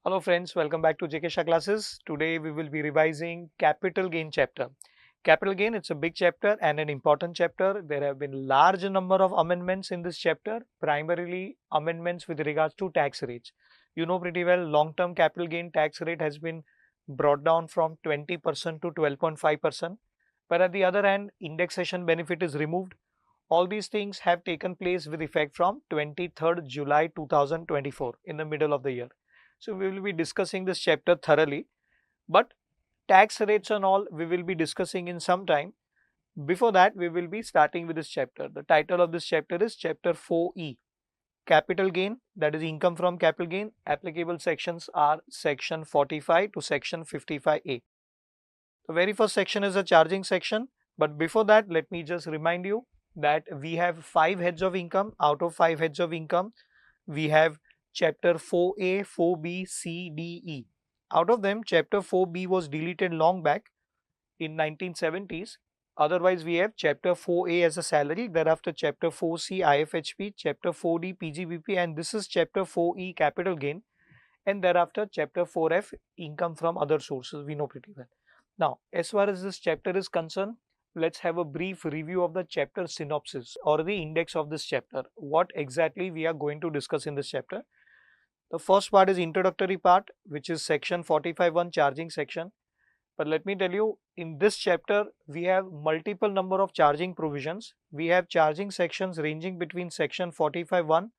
Hello friends, welcome back to JK Shah classes. Today we will be revising capital gain chapter. Capital gain, it's a big chapter and an important chapter. There have been large number of amendments in this chapter, primarily amendments with regards to tax rates. You know pretty well long-term capital gain tax rate has been brought down from 20% to 12.5%. But at the other hand, indexation benefit is removed. All these things have taken place with effect from 23rd July 2024 in the middle of the year. So we will be discussing this chapter thoroughly, but tax rates and all we will be discussing in some time. Before that, we will be starting with this chapter. The title of this chapter is chapter 4E, capital gain, that is income from capital gain. Applicable sections are section 45 to section 55A. The very first section is a charging section, but before that, let me just remind you that we have 5 heads of income. Out of 5 heads of income, we have chapter 4A, 4B, C, D, E. Out of them, chapter 4B was deleted long back in 1970s. Otherwise, we have chapter 4A as a salary, thereafter chapter 4C IFHP, chapter 4D PGBP, and this is chapter 4E capital gain, and thereafter chapter 4F income from other sources. We know pretty well. Now, as far as this chapter is concerned, let's have a brief review of the chapter synopsis or the index of this chapter. What exactly we are going to discuss in this chapter. The first part is introductory part, which is section 45.1 charging section. But let me tell you, in this chapter, we have multiple number of charging provisions. We have charging sections ranging between section 45.1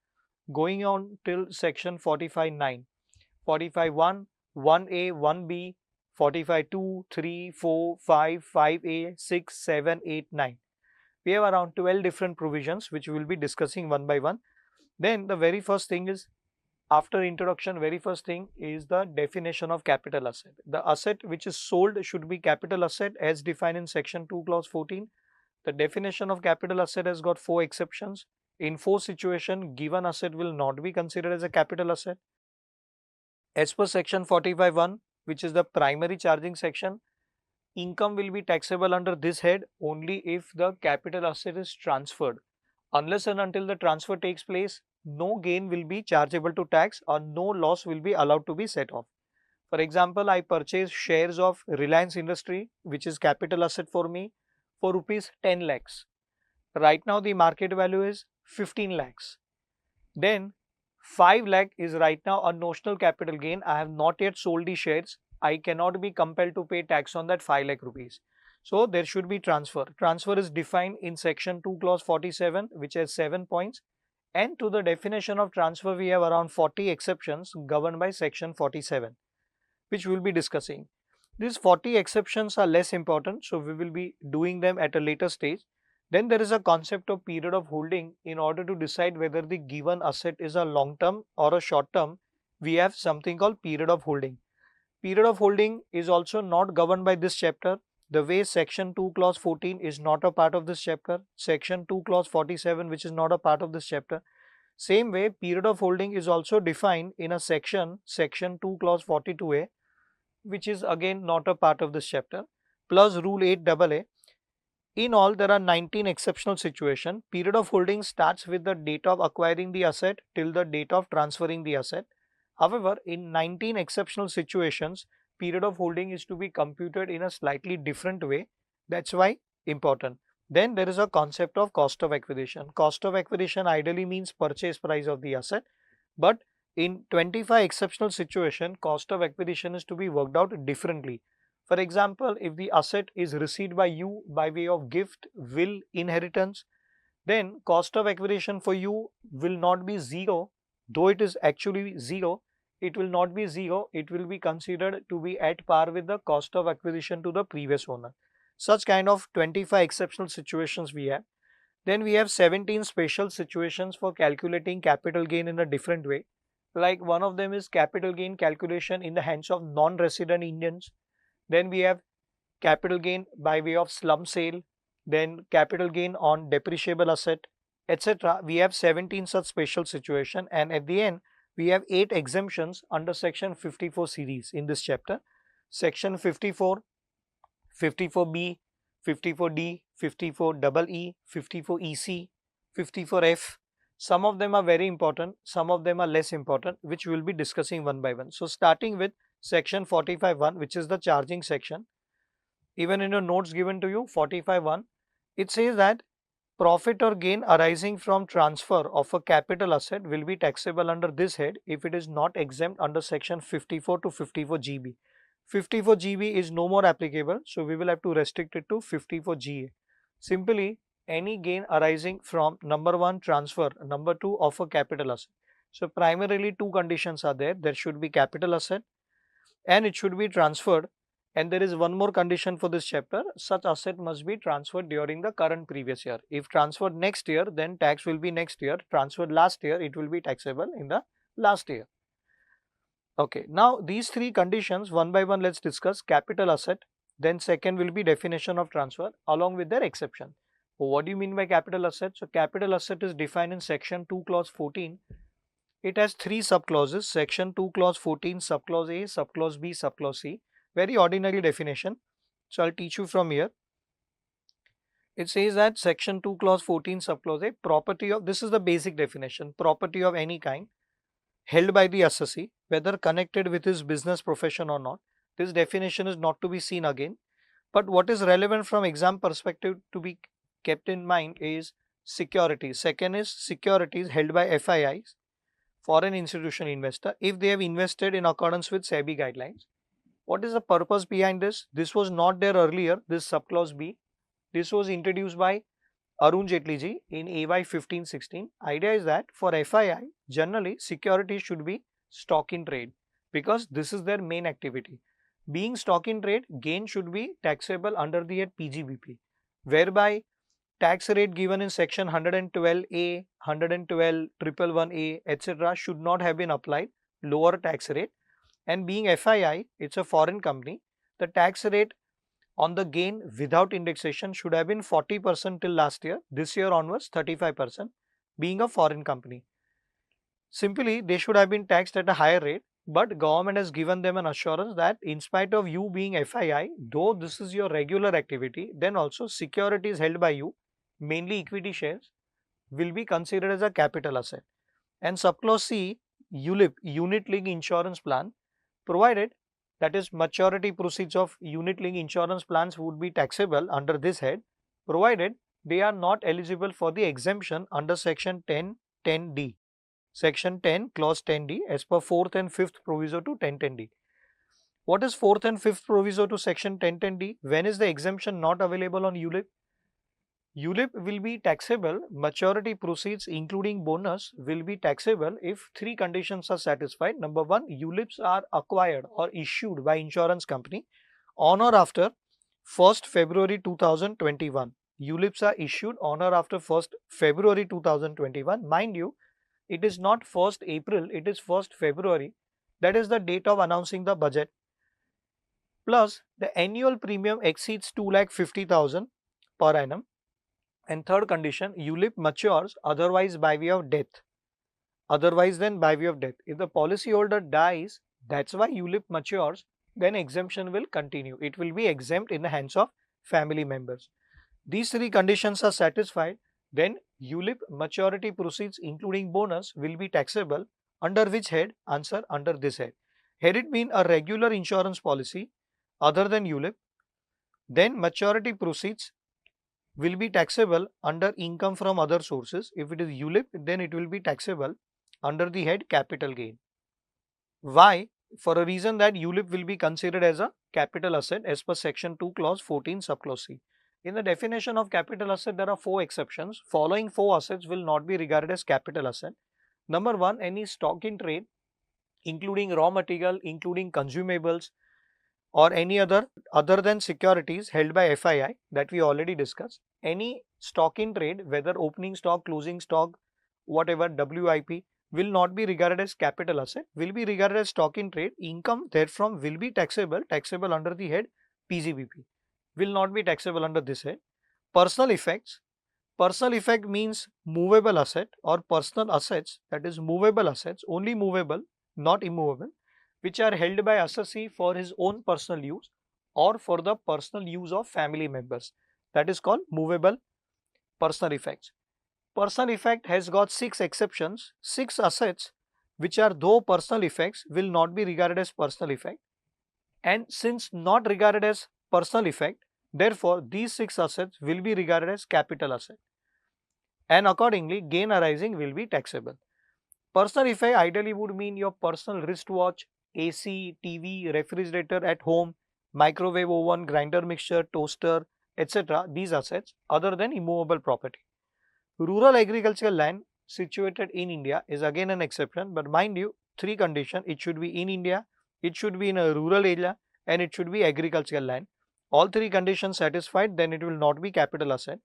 going on till section 45.9. 45.1, 1A, 1B, 45.2, 3, 4, 5, 5A, 6, 7, 8, 9. We have around 12 different provisions which we will be discussing one by one. Then the very first thing is, after introduction, very first thing is the definition of capital asset. The asset which is sold should be capital asset as defined in section 2 clause 14. The definition of capital asset has got 4 exceptions. In 4 situations, given asset will not be considered as a capital asset. As per section 45.1, which is the primary charging section, income will be taxable under this head only if the capital asset is transferred. Unless and until the transfer takes place, no gain will be chargeable to tax or no loss will be allowed to be set off. For example, I purchase shares of Reliance Industry, which is capital asset for me, for rupees 10 lakhs. Right now the market value is 15 lakhs. Then 5 lakh is right now a notional capital gain. I have not yet sold the shares. I cannot be compelled to pay tax on that 5 lakh rupees. So there should be transfer. Transfer is defined in section 2 clause 47, which has 7 points. And to the definition of transfer, we have around 40 exceptions governed by section 47, which we will be discussing. These 40 exceptions are less important, so we will be doing them at a later stage. Then there is a concept of period of holding. In order to decide whether the given asset is a long term or a short term, we have something called period of holding. Period of holding is also not governed by this chapter. The way section 2 clause 14 is not a part of this chapter, section 2 clause 47 which is not a part of this chapter. Same way, period of holding is also defined in a section 2 clause 42A, which is again not a part of this chapter, plus rule 8AA. In all, there are 19 exceptional situations. Period of holding starts with the date of acquiring the asset till the date of transferring the asset. However, in 19 exceptional situations, period of holding is to be computed in a slightly different way. That's why important. Then there is a concept of cost of acquisition. Cost of acquisition ideally means purchase price of the asset, but in 25 exceptional situations, cost of acquisition is to be worked out differently. For example, if the asset is received by you by way of gift, will, inheritance, then cost of acquisition for you will not be zero, though it is actually zero. It will not be zero, it will be considered to be at par with the cost of acquisition to the previous owner. Such kind of 25 exceptional situations we have. Then we have 17 special situations for calculating capital gain in a different way. Like one of them is capital gain calculation in the hands of non-resident Indians. Then we have capital gain by way of slum sale, then capital gain on depreciable asset, etc. We have 17 such special situations, and at the end we have 8 exemptions under section 54 series in this chapter. Section 54, 54B, 54D, 54EE, 54EC, 54F, Some of them are very important, some of them are less important, which we'll be discussing one by one. So starting with section 45.1, which is the charging section. Even in your notes given to you, 45.1, it says that profit or gain arising from transfer of a capital asset will be taxable under this head if it is not exempt under section 54 to 54 GB. 54 GB is no more applicable, so we will have to restrict it to 54 GA. Simply, any gain arising from number one, transfer, number two, of a capital asset. So primarily two conditions are there. There should be capital asset and it should be transferred. And there is one more condition for this chapter: such asset must be transferred during the current previous year. If transferred next year, then tax will be next year. Transferred last year, it will be taxable in the last year. Okay, now these three conditions one by one let's discuss. Capital asset, then second will be definition of transfer along with their exception. What do you mean by capital asset? So capital asset is defined in section 2 clause 14. It has three subclauses: section 2 clause 14, subclause A, subclause B, subclause C. Very ordinary definition. So I'll teach you from here. It says that section 2 clause 14 subclause A, property of, this is the basic definition, property of any kind held by the assessee, whether connected with his business profession or not. This definition is not to be seen again. But what is relevant from exam perspective to be kept in mind is securities. Second is securities held by FIIs, foreign institution investor, if they have invested in accordance with SEBI guidelines. What is the purpose behind this? This was not there earlier, this subclause B. This was introduced by Arun Jaitley ji in AY 1516. Idea is that for FII, generally securities should be stock in trade because this is their main activity. Being stock in trade, gain should be taxable under the head PGBP, whereby tax rate given in section 112A, 112, etc. should not have been applied, lower tax rate. And being FII, it's a foreign company, the tax rate on the gain without indexation should have been 40% till last year. This year onwards 35%, being a foreign company. Simply they should have been taxed at a higher rate, but government has given them an assurance that in spite of you being FII, though this is your regular activity, then also securities held by you, mainly equity shares, will be considered as a capital asset. And subclause C, ULIP, unit linked insurance plan, provided that is maturity proceeds of unit linked insurance plans would be taxable under this head, provided they are not eligible for the exemption under section 10(10)(d). Section 10 clause 10(d) as per 4th and 5th proviso to 10(10)(d). What is 4th and 5th proviso to section 10(10)(d)? When is the exemption not available on ULIP? ULIP will be taxable, maturity proceeds including bonus will be taxable if three conditions are satisfied. Number one, ULIPs are acquired or issued by insurance company on or after 1st February 2021. ULIPs are issued on or after 1st February 2021. Mind you, it is not 1st April, it is 1st February. That is the date of announcing the budget. Plus, the annual premium exceeds 2,50,000 per annum. And third condition, ULIP matures otherwise by way of death. Otherwise than by way of death. If the policyholder dies, that's why ULIP matures, then exemption will continue. It will be exempt in the hands of family members. These three conditions are satisfied, then ULIP maturity proceeds including bonus will be taxable under which head? Answer, under this head. Had it been a regular insurance policy other than ULIP, then maturity proceeds will be taxable under income from other sources. If it is ULIP, then it will be taxable under the head capital gain. Why? For a reason that ULIP will be considered as a capital asset as per section 2 clause 14 subclause C. In the definition of capital asset, there are four exceptions. Following four assets will not be regarded as capital asset. Number one, any stock in trade, including raw material, including consumables, or any other than securities held by FII that we already discussed. Any stock in trade, whether opening stock, closing stock, whatever, WIP, will not be regarded as capital asset, will be regarded as stock in trade. Income therefrom will be taxable under the head PGBP, will not be taxable under this head. Personal effects. Personal effect means movable asset or personal assets, that is movable assets, only movable, not immovable, which are held by assessee for his own personal use or for the personal use of family members. That is called movable personal effects. Personal effect has got 6 exceptions, 6 assets which are though personal effects will not be regarded as personal effect, and since not regarded as personal effect, therefore these 6 assets will be regarded as capital asset, and accordingly gain arising will be taxable. Personal effect ideally would mean your personal wristwatch, AC, TV, refrigerator at home, microwave oven, grinder mixture, toaster, etc. These assets other than immovable property. Rural agricultural land situated in India is again an exception, but mind you, 3 conditions: it should be in India, it should be in a rural area, and it should be agricultural land. All 3 conditions satisfied, then it will not be capital asset.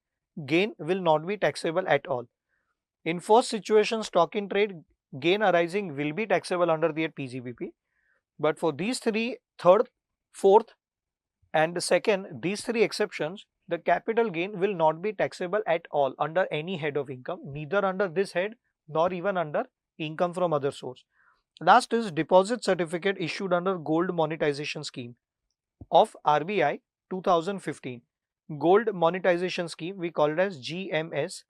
Gain will not be taxable at all. In first situation, stock in trade, gain arising will be taxable under the PGBP. But for these 3, third, fourth, and the second, these 3 exceptions, the capital gain will not be taxable at all under any head of income, neither under this head nor even under income from other source. Last is deposit certificate issued under gold monetization scheme of RBI 2015. Gold monetization scheme, we call it as GMS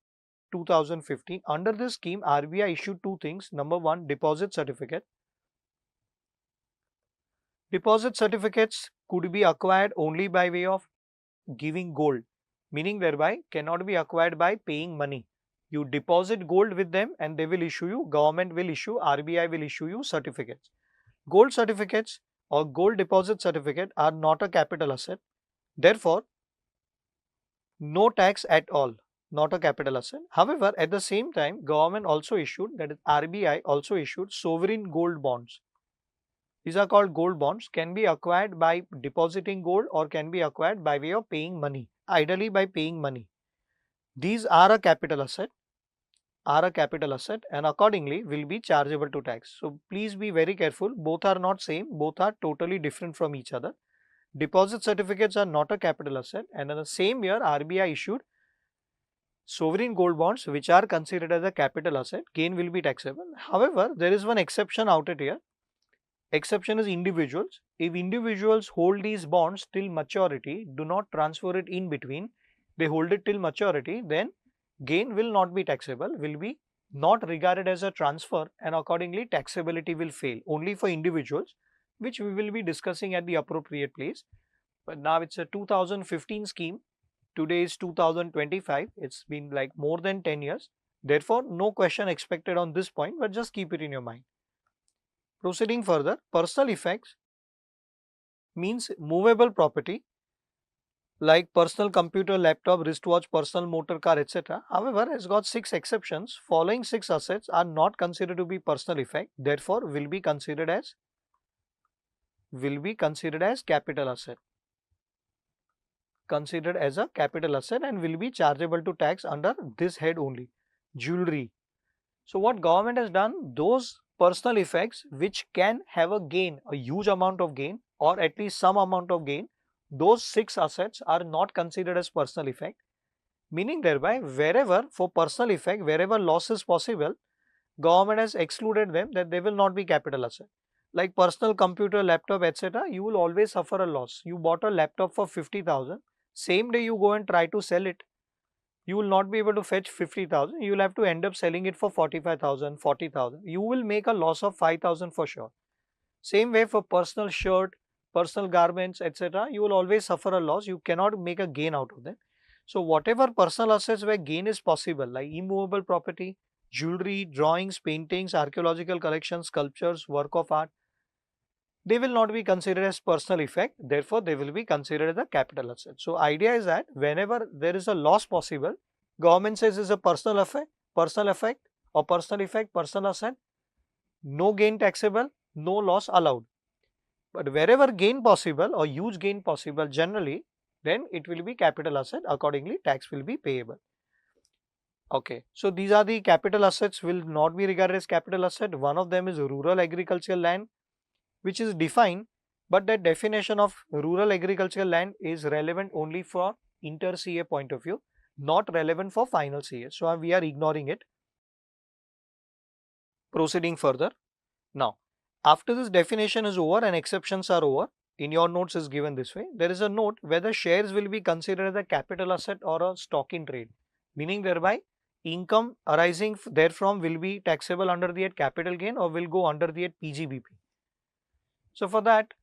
2015. Under this scheme, RBI issued 2 things. Number 1, deposit certificate. Deposit certificates could be acquired only by way of giving gold, meaning thereby cannot be acquired by paying money. You deposit gold with them and they will issue you, government will issue, RBI will issue you certificates. Gold certificates or gold deposit certificate are not a capital asset. Therefore, no tax at all, not a capital asset. However, at the same time, government also issued, that is RBI also issued sovereign gold bonds. These are called gold bonds, can be acquired by depositing gold or can be acquired by way of paying money, ideally by paying money. These are a capital asset, and accordingly will be chargeable to tax. So please be very careful, both are not same, both are totally different from each other. Deposit certificates are not a capital asset, and in the same year RBI issued sovereign gold bonds which are considered as a capital asset, gain will be taxable. However, there is one exception out here. Exception is individuals. If individuals hold these bonds till maturity, do not transfer it in between, they hold it till maturity, then gain will not be taxable, will be not regarded as a transfer, and accordingly taxability will fail only for individuals, which we will be discussing at the appropriate place. But now it's a 2015 scheme. Today is 2025. It's been like more than 10 years. Therefore, no question expected on this point, but just keep it in your mind. Proceeding further, personal effects means movable property like personal computer, laptop, wristwatch, personal motor car, etc. However, has got 6 exceptions. Following 6 assets are not considered to be personal effect, therefore will be considered as capital asset. Considered as a capital asset and will be chargeable to tax under this head only. Jewelry. So what government has done, those personal effects which can have a gain, a huge amount of gain or at least some amount of gain, those 6 assets are not considered as personal effect, meaning thereby wherever for personal effect, wherever loss is possible, government has excluded them, that they will not be capital asset. Like personal computer, laptop, etc., you will always suffer a loss. You bought a laptop for 50,000, same day you go and try to sell it, you will not be able to fetch 50,000, you will have to end up selling it for 45,000, 40,000. You will make a loss of 5,000 for sure. Same way for personal shirt, personal garments, etc., you will always suffer a loss, you cannot make a gain out of them. So whatever personal assets where gain is possible, like immovable property, jewelry, drawings, paintings, archaeological collections, sculptures, work of art, they will not be considered as personal effect, therefore they will be considered as a capital asset. So idea is that whenever there is a loss possible, government says is a personal effect or personal effect, personal asset, no gain taxable, no loss allowed. But wherever gain possible or huge gain possible generally, then it will be capital asset, accordingly tax will be payable. Okay, so these are the capital assets will not be regarded as capital asset. One of them is rural agricultural land, which is defined, but that definition of rural agricultural land is relevant only for inter CA point of view, not relevant for final CA. So we are ignoring it. Proceeding further. Now, after this definition is over and exceptions are over, in your notes is given this way. There is a note whether shares will be considered as a capital asset or a stock in trade, meaning thereby income arising therefrom will be taxable under the head capital gain or will go under the head PGBP. So for that,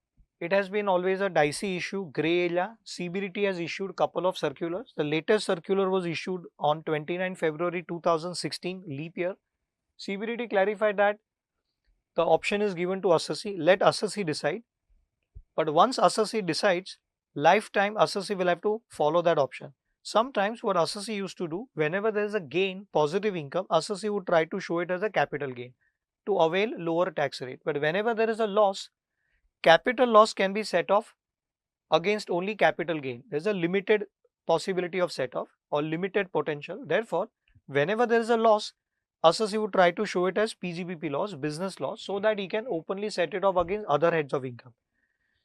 it has been always a dicey issue, grey area. CBDT has issued couple of circulars. The latest circular was issued on 29 February 2016, leap year. CBDT clarified that the option is given to assessee, let assessee decide. But once assessee decides, lifetime assessee will have to follow that option. Sometimes what assessee used to do, whenever there is a gain, positive income, assessee would try to show it as a capital gain to avail lower tax rate. But whenever there is a loss, capital loss can be set off against only capital gain. There is a limited possibility of set off or limited potential. Therefore, whenever there is a loss, assessee would try to show it as PGBP loss, business loss, so that he can openly set it off against other heads of income.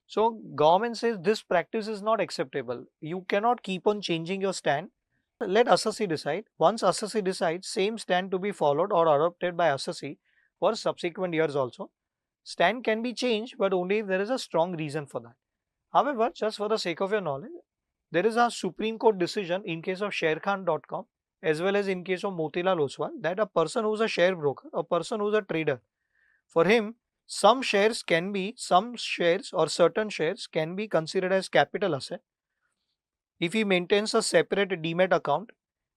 So government says this practice is not acceptable. You cannot keep on changing your stand. Let assessee decide. Once assessee decides, same stand to be followed or adopted by assessee for subsequent years also. Stand can be changed, but only if there is a strong reason for that. However, just for the sake of your knowledge, there is a Supreme Court decision in case of sharekhan.com as well as in case of Motilal Oswal that a person who is a share broker, a person who is a trader, for him, some shares or certain shares can be considered as capital asset if he maintains a separate demat account,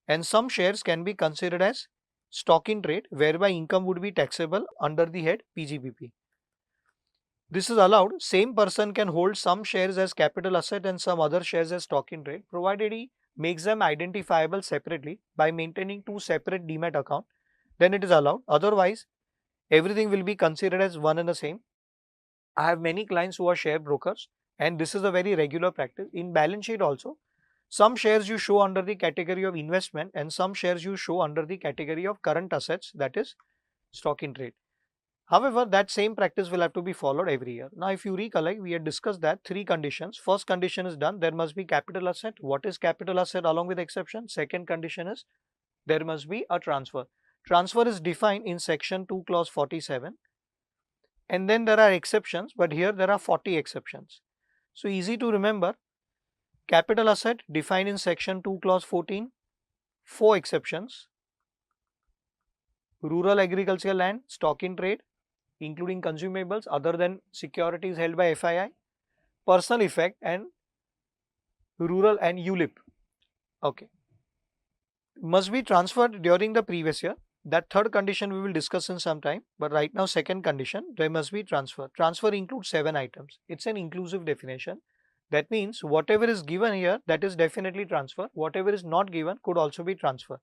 and some shares can be considered as stock in trade whereby income would be taxable under the head PGBP. This is allowed. Same person can hold some shares as capital asset and some other shares as stock in trade, provided he makes them identifiable separately by maintaining two separate demat accounts. Then it is allowed. Otherwise, everything will be considered as one and the same. I have many clients who are share brokers, and this is a very regular practice. In balance sheet also, some shares you show under the category of investment and some shares you show under the category of current assets, that is stock in trade. However, that same practice will have to be followed every year. Now, if you recollect, we had discussed that three conditions. First condition is done, there must be capital asset. What is capital asset along with exception? Second condition is there must be a transfer. Transfer is defined in section 2 clause 47. And then there are exceptions, but here there are 40 exceptions. So easy to remember. Capital asset defined in section 2 clause 14, 4 exceptions. Rural agricultural land, stock in trade, including consumables other than securities held by FII, personal effect, and rural and ULIP. Okay. Must be transferred during the previous year. That third condition we will discuss in some time, but right now second condition, there must be transfer. Transfer includes 7 items. It's an inclusive definition. That means whatever is given here, that is definitely transfer. Whatever is not given could also be transfer.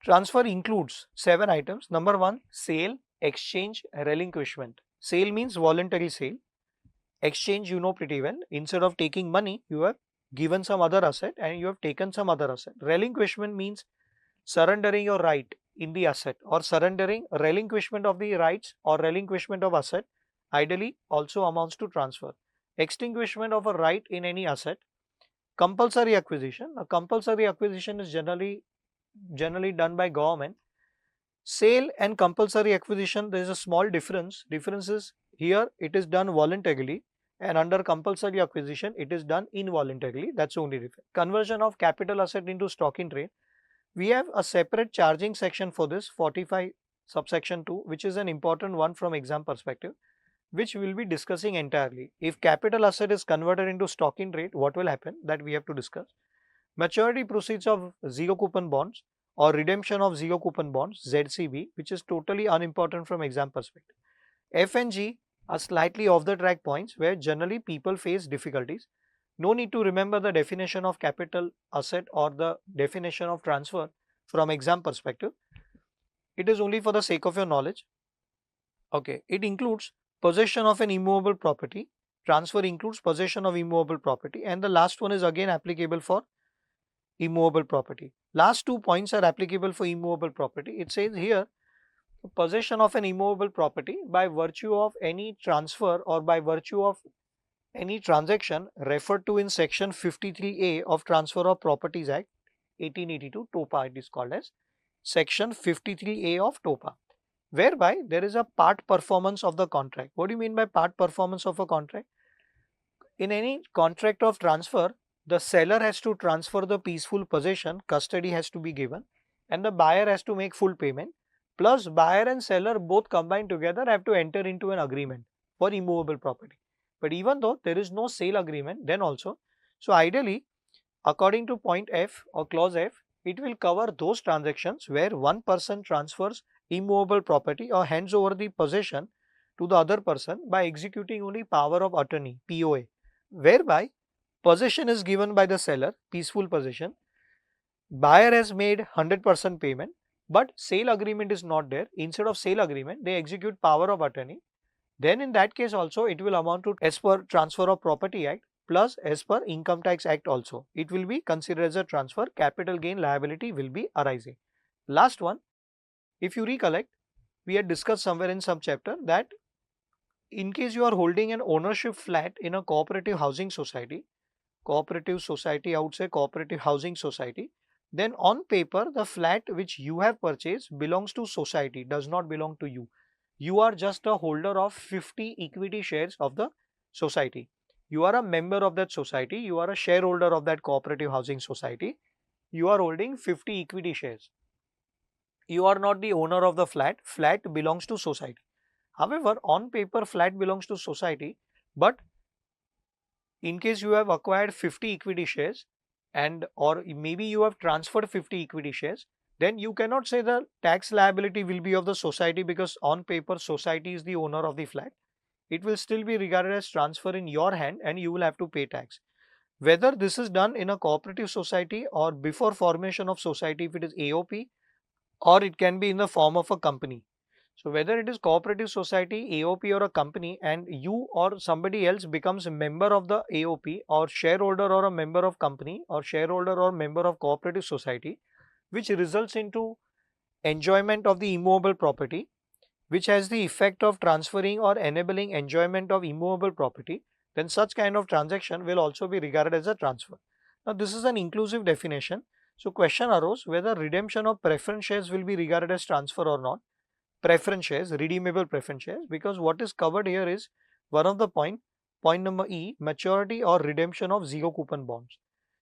Transfer includes 7 items. Number 1, sale, exchange, relinquishment. Sale means voluntary sale. Exchange you know pretty well. Instead of taking money, you have given some other asset and you have taken some other asset. Relinquishment means surrendering your right in the asset or surrendering relinquishment of the rights or relinquishment of asset ideally also amounts to transfer. Extinguishment of a right in any asset. Compulsory acquisition. A compulsory acquisition is generally done by government. Sale and compulsory acquisition, there is a small difference. Difference is here it is done voluntarily and under compulsory acquisition it is done involuntarily. That's only difference. Conversion of capital asset into stock in trade. We have a separate charging section for this 45 subsection 2, which is an important one from exam perspective, which we will be discussing entirely. If capital asset is converted into stock in trade, what will happen? That we have to discuss. Maturity proceeds of zero coupon bonds or redemption of zero coupon bonds, ZCB, which is totally unimportant from exam perspective. F and G are slightly off the track points where generally people face difficulties. No need to remember the definition of capital asset or the definition of transfer from exam perspective. It is only for the sake of your knowledge. Okay, it includes possession of an immovable property. Transfer includes possession of immovable property, and the last one is again applicable for immovable property. Last 2 points are applicable for immovable property. It says here possession of an immovable property by virtue of any transfer or by virtue of any transaction referred to in section 53A of Transfer of Properties Act 1882, TOPA it is called as, section 53A of TOPA, whereby there is a part performance of the contract. What do you mean by part performance of a contract? In any contract of transfer, the seller has to transfer the peaceful possession, custody has to be given, and the buyer has to make full payment. Plus, buyer and seller both combined together have to enter into an agreement for immovable property. But even though there is no sale agreement, then also, so ideally, according to point F or clause F, it will cover those transactions where one person transfers immovable property or hands over the possession to the other person by executing only power of attorney POA, whereby possession is given by the seller, peaceful possession. Buyer has made 100% payment, but sale agreement is not there. Instead of sale agreement, they execute power of attorney. Then in that case also, it will amount to as per Transfer of Property Act plus as per Income Tax Act also. It will be considered as a transfer. Capital gain liability will be arising. Last one, if you recollect, we had discussed somewhere in some chapter that in case you are holding an ownership flat in a cooperative housing society, I would say cooperative housing society, then on paper the flat which you have purchased belongs to society, does not belong to you. You are just a holder of 50 equity shares of the society. You are a member of that society, you are a shareholder of that cooperative housing society, you are holding 50 equity shares. You are not the owner of the flat, flat belongs to society. However, on paper flat belongs to society, but in case you have acquired 50 equity shares and or maybe you have transferred 50 equity shares, then you cannot say the tax liability will be of the society because on paper society is the owner of the flat. It will still be regarded as transfer in your hand and you will have to pay tax. Whether this is done in a cooperative society or before formation of society, if it is AOP, or it can be in the form of a company. So whether it is cooperative society, AOP or a company and you or somebody else becomes a member of the AOP or shareholder or a member of company or shareholder or member of cooperative society, which results into enjoyment of the immovable property, which has the effect of transferring or enabling enjoyment of immovable property, then such kind of transaction will also be regarded as a transfer. Now this is an inclusive definition. So question arose whether redemption of preference shares will be regarded as transfer or not. Preference shares, redeemable preference shares, because what is covered here is one of the point number E, maturity or redemption of zero coupon bonds.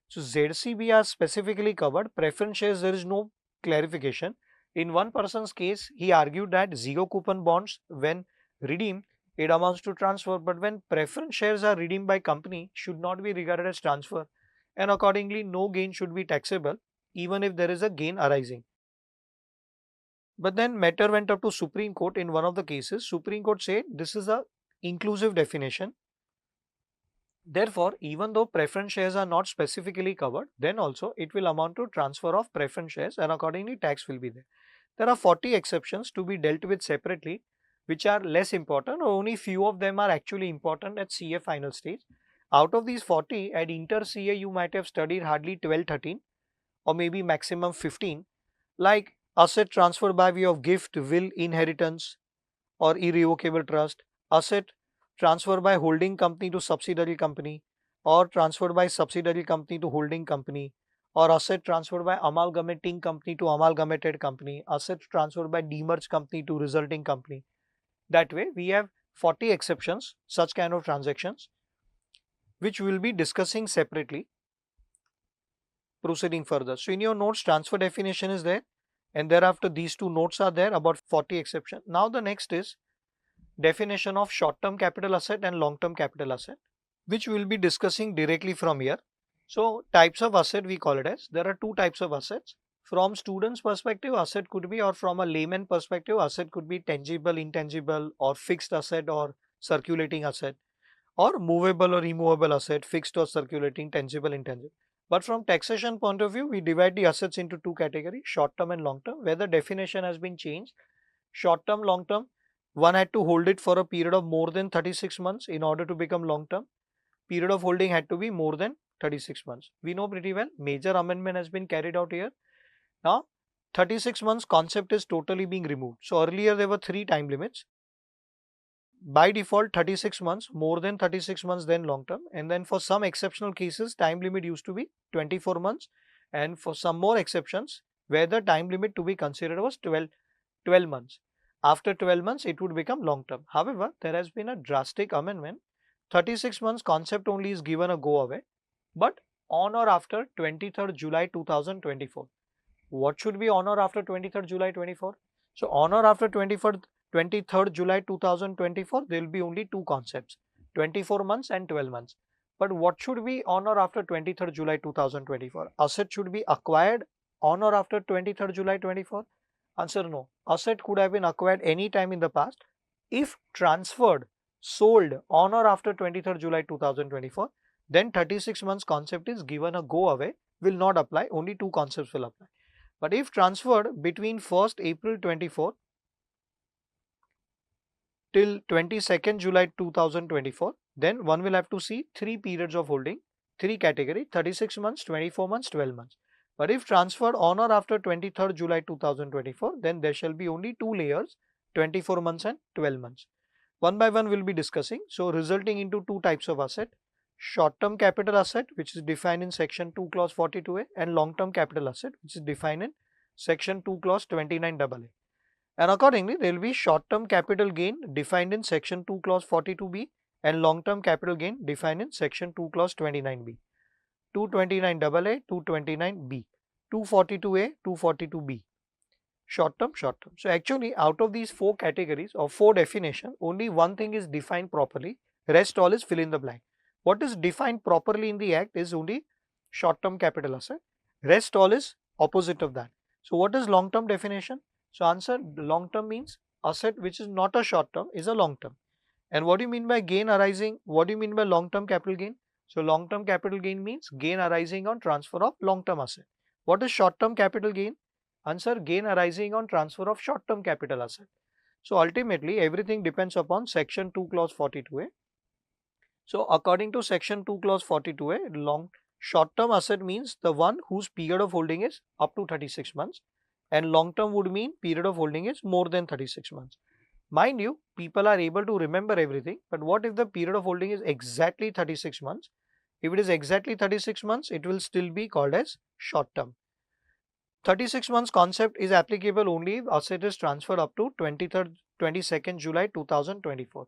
So ZCB are specifically covered. Preference shares, there is no clarification. In one person's case, he argued that zero coupon bonds, when redeemed, it amounts to transfer, but when preference shares are redeemed by company, should not be regarded as transfer, and accordingly, no gain should be taxable, even if there is a gain arising. But then matter went up to Supreme Court in one of the cases. Supreme Court said this is a inclusive definition. Therefore, even though preference shares are not specifically covered, then also it will amount to transfer of preference shares and accordingly tax will be there. There are 40 exceptions to be dealt with separately, which are less important, or only few of them are actually important at CA final stage. Out of these 40, at Inter CA you might have studied hardly 12, 13 or maybe maximum 15, like asset transfer by way of gift, will, inheritance or irrevocable trust, asset transfer by holding company to subsidiary company or transferred by subsidiary company to holding company, or asset transferred by amalgamating company to amalgamated company, asset transferred by demerged company to resulting company. That way we have 40 exceptions, such kind of transactions, which we will be discussing separately. Proceeding further. So in your notes, transfer definition is there, and thereafter these two notes are there about 40 exception. Now the next is definition of short-term capital asset and long-term capital asset, which we will be discussing directly from here. So types of asset we call it as, there are two types of assets. From student's perspective, asset could be, or from a layman perspective, asset could be tangible, intangible, or fixed asset or circulating asset, or movable or immovable asset, fixed or circulating, tangible, intangible. But from taxation point of view, we divide the assets into two categories, short term and long term, where the definition has been changed. Short term, long term, one had to hold it for a period of more than 36 months in order to become long term. Period of holding had to be more than 36 months. We know pretty well, major amendment has been carried out here. Now, 36 months concept is totally being removed. So earlier there were 3 time limits. By default 36 months, more than 36 months, then long term, and then for some exceptional cases time limit used to be 24 months, and for some more exceptions where the time limit to be considered was 12 months. After 12 months it would become long term. However, there has been a drastic amendment. 36 months concept only is given a go away, but on or after 23rd July 2024. What should be on or after 23rd July 24? So on or after 23rd July 2024, there will be only two concepts, 24 months and 12 months. But what should be on or after 23rd July 2024? Asset should be acquired on or after 23rd July 24? Answer no. Asset could have been acquired any time in the past. If transferred, sold on or after 23rd July 2024, then 36 months concept is given a go away, will not apply, only two concepts will apply. But if transferred between 1st April 24 till 22nd July 2024, then one will have to see three periods of holding, three category, 36 months, 24 months, 12 months. But if transferred on or after 23rd July 2024, then there shall be only two layers, 24 months and 12 months. One by one we will be discussing. So resulting into two types of asset, short-term capital asset, which is defined in section 2 clause 42A, and long-term capital asset, which is defined in section 2 clause 29AA. And accordingly, there will be short-term capital gain defined in section 2 clause 42B and long-term capital gain defined in section 2 clause 29B. 229AA, 229B, 242A, 242B. Short-term, short-term. So actually, out of these four categories or four definitions, only one thing is defined properly. Rest all is fill in the blank. What is defined properly in the act is only short-term capital asset. Rest all is opposite of that. So what is long-term definition? So answer, long-term means asset which is not a short-term, is a long-term. And what do you mean by gain arising? What do you mean by long-term capital gain? So long-term capital gain means gain arising on transfer of long-term asset. What is short-term capital gain? Answer, gain arising on transfer of short-term capital asset. So ultimately everything depends upon section 2 clause 42A. So according to section 2 clause 42A, short-term asset means the one whose period of holding is up to 36 months, and long-term would mean period of holding is more than 36 months. Mind you, people are able to remember everything, but what if the period of holding is exactly 36 months? If it is exactly 36 months, it will still be called as short-term. 36 months concept is applicable only if asset is transferred up to 22nd July 2024.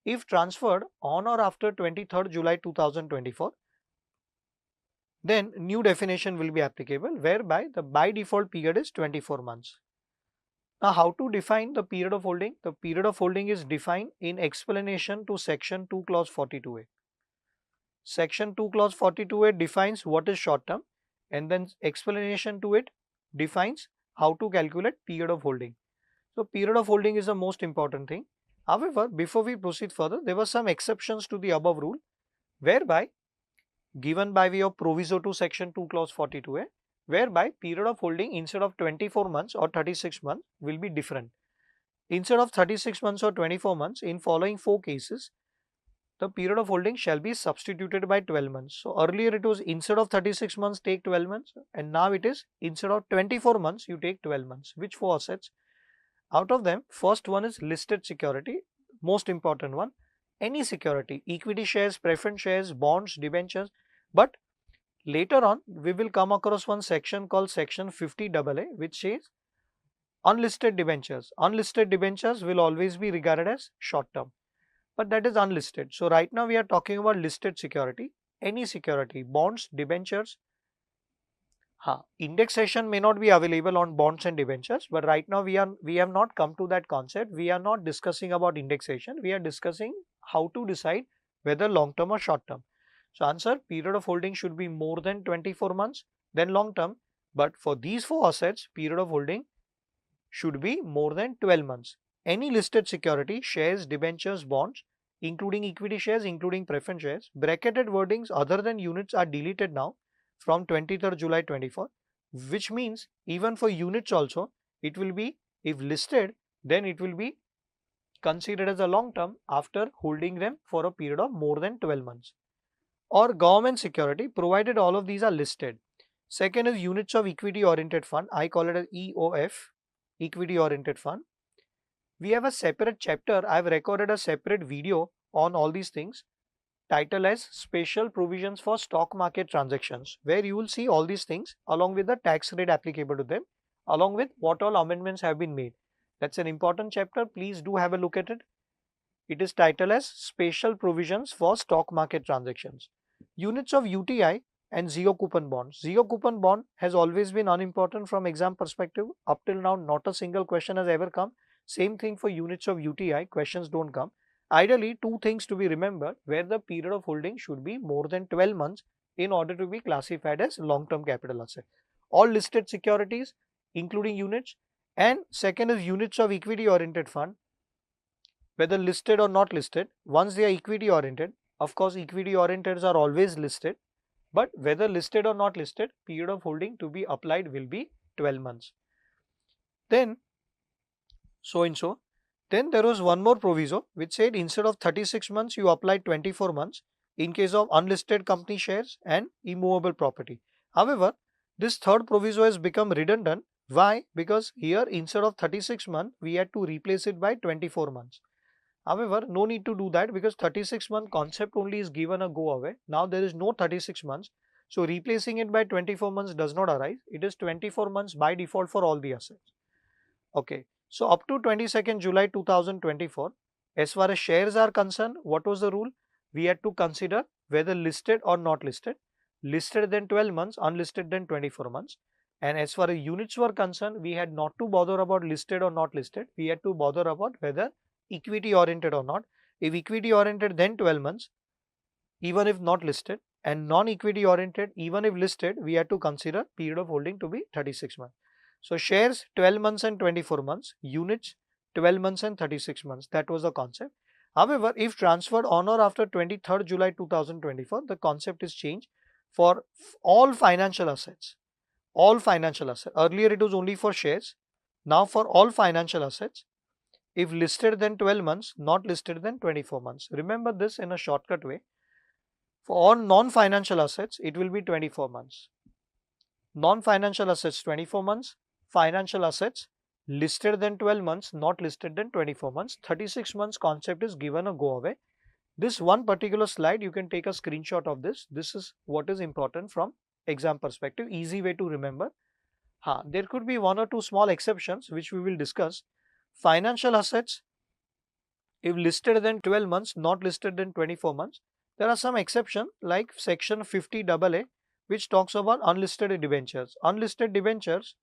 If transferred on or after 23rd July 2024, then new definition will be applicable, whereby the by default period is 24 months. Now, how to define the period of holding? The period of holding is defined in explanation to section 2 clause 42A. Section 2 clause 42A defines what is short term, and then explanation to it defines how to calculate period of holding. So period of holding is the most important thing. However, before we proceed further, there were some exceptions to the above rule, whereby given by way of proviso to section 2 clause 42A, whereby period of holding instead of 24 months or 36 months will be different. Instead of 36 months or 24 months, in following four cases, the period of holding shall be substituted by 12 months. So earlier it was instead of 36 months take 12 months, and now it is instead of 24 months you take 12 months. Which four assets? Out of them, first one is listed security, most important one. Any security, equity shares, preference shares, bonds, debentures. But later on we will come across one section called section 50AA, which says unlisted debentures. Unlisted debentures will always be regarded as short term, but that is unlisted. So right now we are talking about listed security, any security, bonds, debentures. Indexation may not be available on bonds and debentures, but right now we have not come to that concept. We are not discussing about indexation. We are discussing how to decide whether long term or short term. So answer, period of holding should be more than 24 months than long term, but for these four assets, period of holding should be more than 12 months. Any listed security, shares, debentures, bonds, including equity shares, including preference shares, bracketed wordings other than units are deleted now from 23rd July 24, which means even for units also, it will be, if listed, then it will be considered as a long term after holding them for a period of more than 12 months. Or government security, provided all of these are listed. Second is units of equity oriented fund. I call it as EOF, equity oriented fund. We have a separate chapter. I have recorded a separate video on all these things, title as special provisions for stock market transactions, where you will see all these things along with the tax rate applicable to them, along with what all amendments have been made. That's an important chapter. Please do have a look at it. It is titled as special provisions for stock market transactions. Units of UTI, and zero coupon bonds. Zero coupon bond has always been unimportant from exam perspective. Up till now, not a single question has ever come. Same thing for units of UTI, questions don't come. Ideally, two things to be remembered, where the period of holding should be more than 12 months in order to be classified as long-term capital asset. All listed securities, including units, and second is units of equity oriented fund, whether listed or not listed. Once they are equity oriented, of course equity orienteds are always listed, but whether listed or not listed, period of holding to be applied will be 12 months. Then so and so. Then there was one more proviso which said instead of 36 months, you apply 24 months in case of unlisted company shares and immovable property. However, this third proviso has become redundant. Why? Because here instead of 36 months, we had to replace it by 24 months. However, no need to do that because 36-month concept only is given a go away. Now there is no 36 months. So replacing it by 24 months does not arise. It is 24 months by default for all the assets. Okay. So up to 22nd July 2024, as far as shares are concerned, what was the rule? We had to consider whether listed or not listed. Listed then 12 months, unlisted then 24 months. And as far as units were concerned, we had not to bother about listed or not listed. We had to bother about whether equity oriented or not. If equity oriented, then 12 months, even if not listed, and non-equity oriented, even if listed, we had to consider period of holding to be 36 months. So shares 12 months and 24 months, units 12 months and 36 months. That was the concept. However, if transferred on or after 23rd July 2024, the concept is changed for all financial assets. All financial assets. Earlier it was only for shares. Now for all financial assets, if listed then 12 months, not listed then 24 months. Remember this in a shortcut way. For all non-financial assets, it will be 24 months. Non-financial assets 24 months, financial assets listed then 12 months, not listed then 24 months. 36 months concept is given a go away. This one particular slide, you can take a screenshot of this. This is what is important from exam perspective. Easy way to remember. There could be one or two small exceptions which we will discuss. Financial assets, if listed then 12 months, not listed then 24 months. There are some exceptions like section 50AA, which talks about unlisted debentures. Unlisted debentures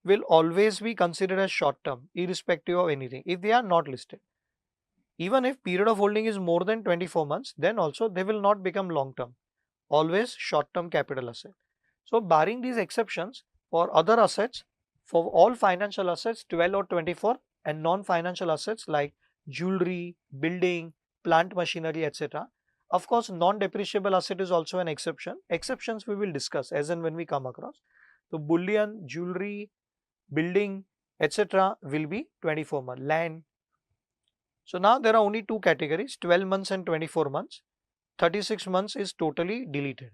will always be considered as short term, irrespective of anything, if they are not listed. Even if period of holding is more than 24 months, then also they will not become long term, always short term capital asset. So barring these exceptions, for other assets, for all financial assets 12 or 24, and non-financial assets like jewelry, building, plant machinery, etc. Of course, non-depreciable asset is also an exception. Exceptions we will discuss as and when we come across. So bullion, jewelry, building, etc. will be 24 months. Land. So now there are only two categories, 12 months and 24 months. 36 months is totally deleted.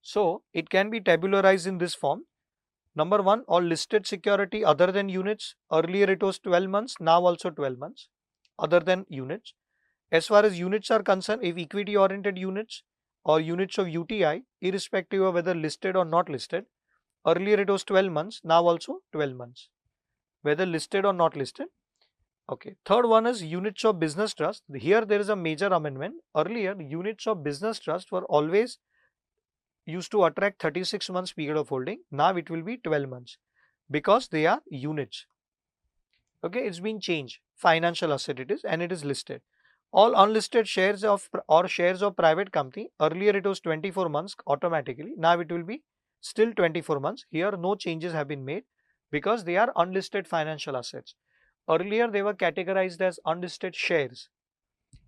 So it can be tabularized in this form. Number one, all listed security other than units. Earlier it was 12 months, now also 12 months other than units. As far as units are concerned, if equity oriented units or units of UTI, irrespective of whether listed or not listed, earlier it was 12 months, now also 12 months, whether listed or not listed. Okay. Third one is units of business trust. Here there is a major amendment. Earlier units of business trust were always used to attract 36 months period of holding. Now it will be 12 months because they are units. Okay, it's been changed. Financial asset it is, and it is listed. All unlisted shares of or shares of private company, earlier it was 24 months automatically. Now it will be still 24 months. Here no changes have been made because they are unlisted financial assets. Earlier they were categorized as unlisted shares.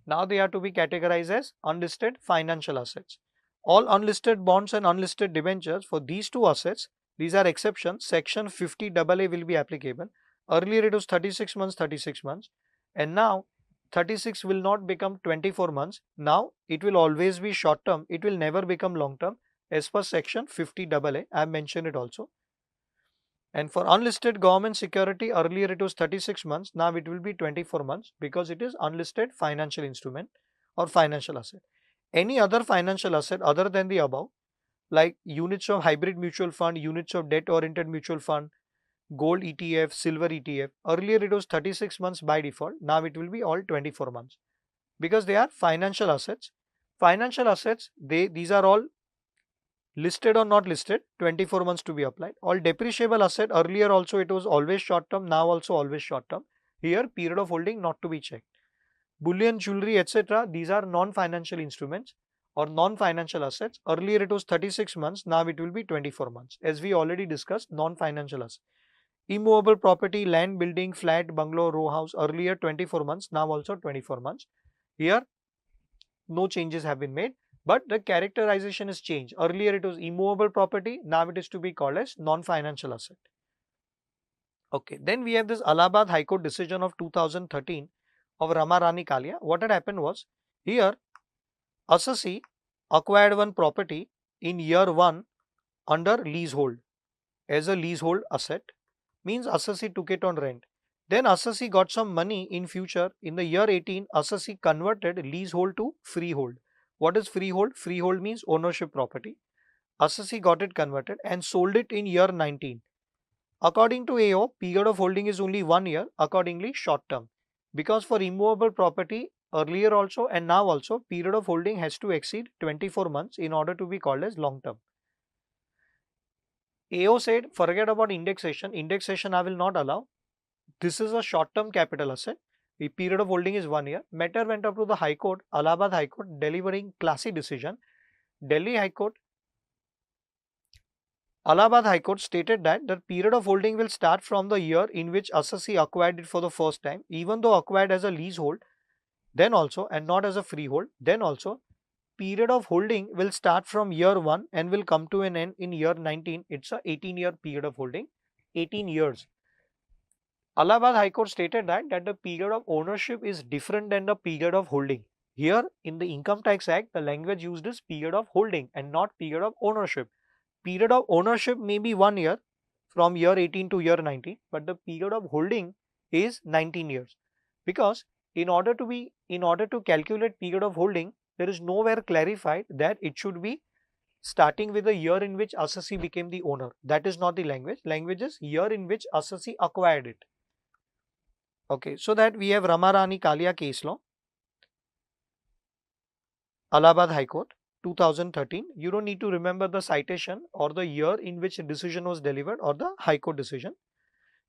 Now they are to be categorized as unlisted financial assets. All unlisted bonds and unlisted debentures, for these two assets, these are exceptions. Section 50AA will be applicable. Earlier it was 36 months, and now 36 will not become 24 months. Now it will always be short term. It will never become long term as per section 50AA. I have mentioned it also. And for unlisted government security, earlier it was 36 months, now it will be 24 months because it is unlisted financial instrument or financial asset. Any other financial asset other than the above, like units of hybrid mutual fund, units of debt oriented mutual fund, gold ETF, silver ETF, earlier it was 36 months by default, now it will be all 24 months because they are financial assets. Financial assets, these are all Listed or not listed, 24 months to be applied. All depreciable asset, earlier also it was always short term, now also always short term. Here period of holding not to be checked. Bullion, jewelry, etc. These are non-financial instruments or non-financial assets. Earlier it was 36 months, now it will be 24 months. As we already discussed, non-financial assets. Immovable property, land, building, flat, bungalow, row house, earlier 24 months, now also 24 months. Here no changes have been made, but the characterization is changed. Earlier it was immovable property, now it is to be called as non-financial asset. Okay, then we have this Allahabad High Court decision of 2013 of Rama Rani Kalia. What had happened was, here assessee acquired one property in year 1 under leasehold as a leasehold asset, means assessee took it on rent. Then assessee got some money in future. In the year 18, assessee converted leasehold to freehold. What is freehold? Freehold means ownership property. Assessee got it converted and sold it in year 19. According to AO, period of holding is only 1 year, accordingly short term. Because for immovable property, earlier also and now also, period of holding has to exceed 24 months in order to be called as long term. AO said, forget about indexation. Indexation I will not allow. This is a short-term capital asset. The period of holding is 1 year. Matter went up to the High Court, Allahabad High Court, delivering classy decision. Delhi High Court, Allahabad High Court stated that the period of holding will start from the year in which assessee acquired it for the first time, even though acquired as a leasehold, then also, and not as a freehold, then also, period of holding will start from year 1 and will come to an end in year 19. It's a 18-year period of holding, 18 years. Allahabad High Court stated that the period of ownership is different than the period of holding. Here in the Income Tax Act, the language used is period of holding and not period of ownership. Period of ownership may be 1 year from year 18 to year 19, but the period of holding is 19 years. Because in order to calculate period of holding, there is nowhere clarified that it should be starting with the year in which assessee became the owner. That is not the language. Language is year in which assessee acquired it. Okay, so that we have Rama Rani Kalia case law, Allahabad High Court, 2013. You don't need to remember the citation or the year in which a decision was delivered or the High Court decision.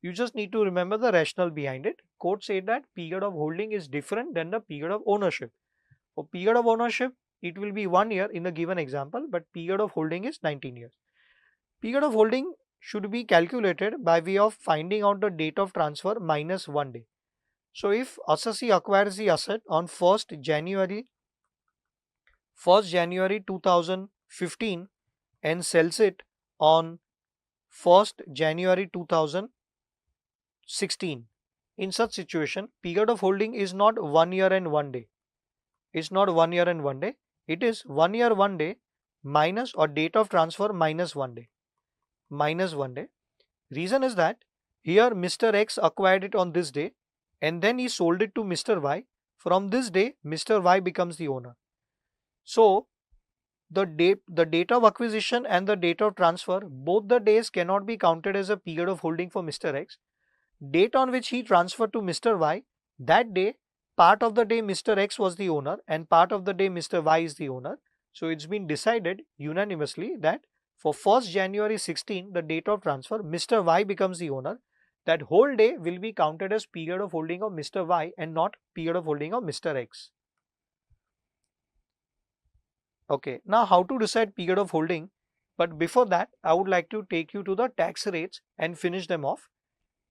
You just need to remember the rationale behind it. Court said that period of holding is different than the period of ownership. For period of ownership, it will be 1 year in the given example, but period of holding is 19 years. Period of holding should be calculated by way of finding out the date of transfer minus 1 day. So if assessee acquires the asset on 1st January 2015 and sells it on 1st January 2016. In such situation, period of holding is not 1 year and 1 day. It's not 1 year and 1 day. It is 1 year 1 day minus or date of transfer minus 1 day. Minus 1 day. Reason is that here Mr. X acquired it on this day and then he sold it to Mr. Y. From this day, Mr. Y becomes the owner. So the date of acquisition and the date of transfer, both the days cannot be counted as a period of holding for Mr. X. Date on which he transferred to Mr. Y, that day, part of the day Mr. X was the owner and part of the day Mr. Y is the owner. So it's been decided unanimously that for 1st January 16, the date of transfer, Mr. Y becomes the owner. That whole day will be counted as period of holding of Mr. Y and not period of holding of Mr. X. Okay, now how to decide period of holding? But before that, I would like to take you to the tax rates and finish them off.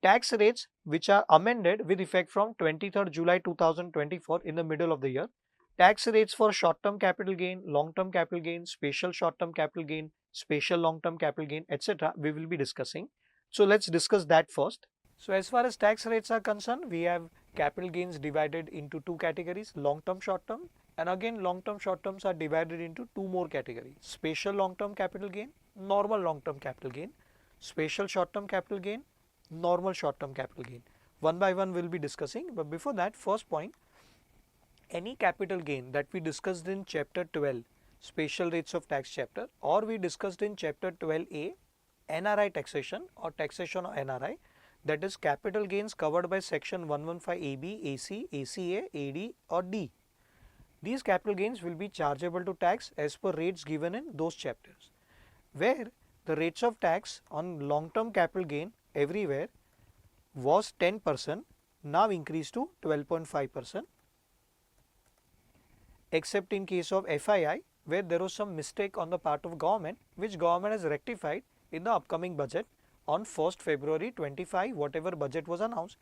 Tax rates which are amended with effect from 23rd July 2024 in the middle of the year. Tax rates for short-term capital gain, long-term capital gain, special short-term capital gain, special long-term capital gain, etc. we will be discussing. So let's discuss that first. So as far as tax rates are concerned, we have capital gains divided into two categories, long-term, short-term. And again, long-term, short-terms are divided into two more categories, special long-term capital gain, normal long-term capital gain, special short-term capital gain, normal short-term capital gain. One by one we will be discussing, but before that, first point, any capital gain that we discussed in chapter 12, special rates of tax chapter, or we discussed in chapter 12a, NRI taxation or taxation of NRI, that is capital gains covered by section 115AB, AC, ACA, AD or D. These capital gains will be chargeable to tax as per rates given in those chapters. where the rates of tax on long-term capital gain everywhere was 10%, now increased to 12.5%, except in case of FII, where there was some mistake on the part of government, which government has rectified in the upcoming budget on 1st February 25, whatever budget was announced,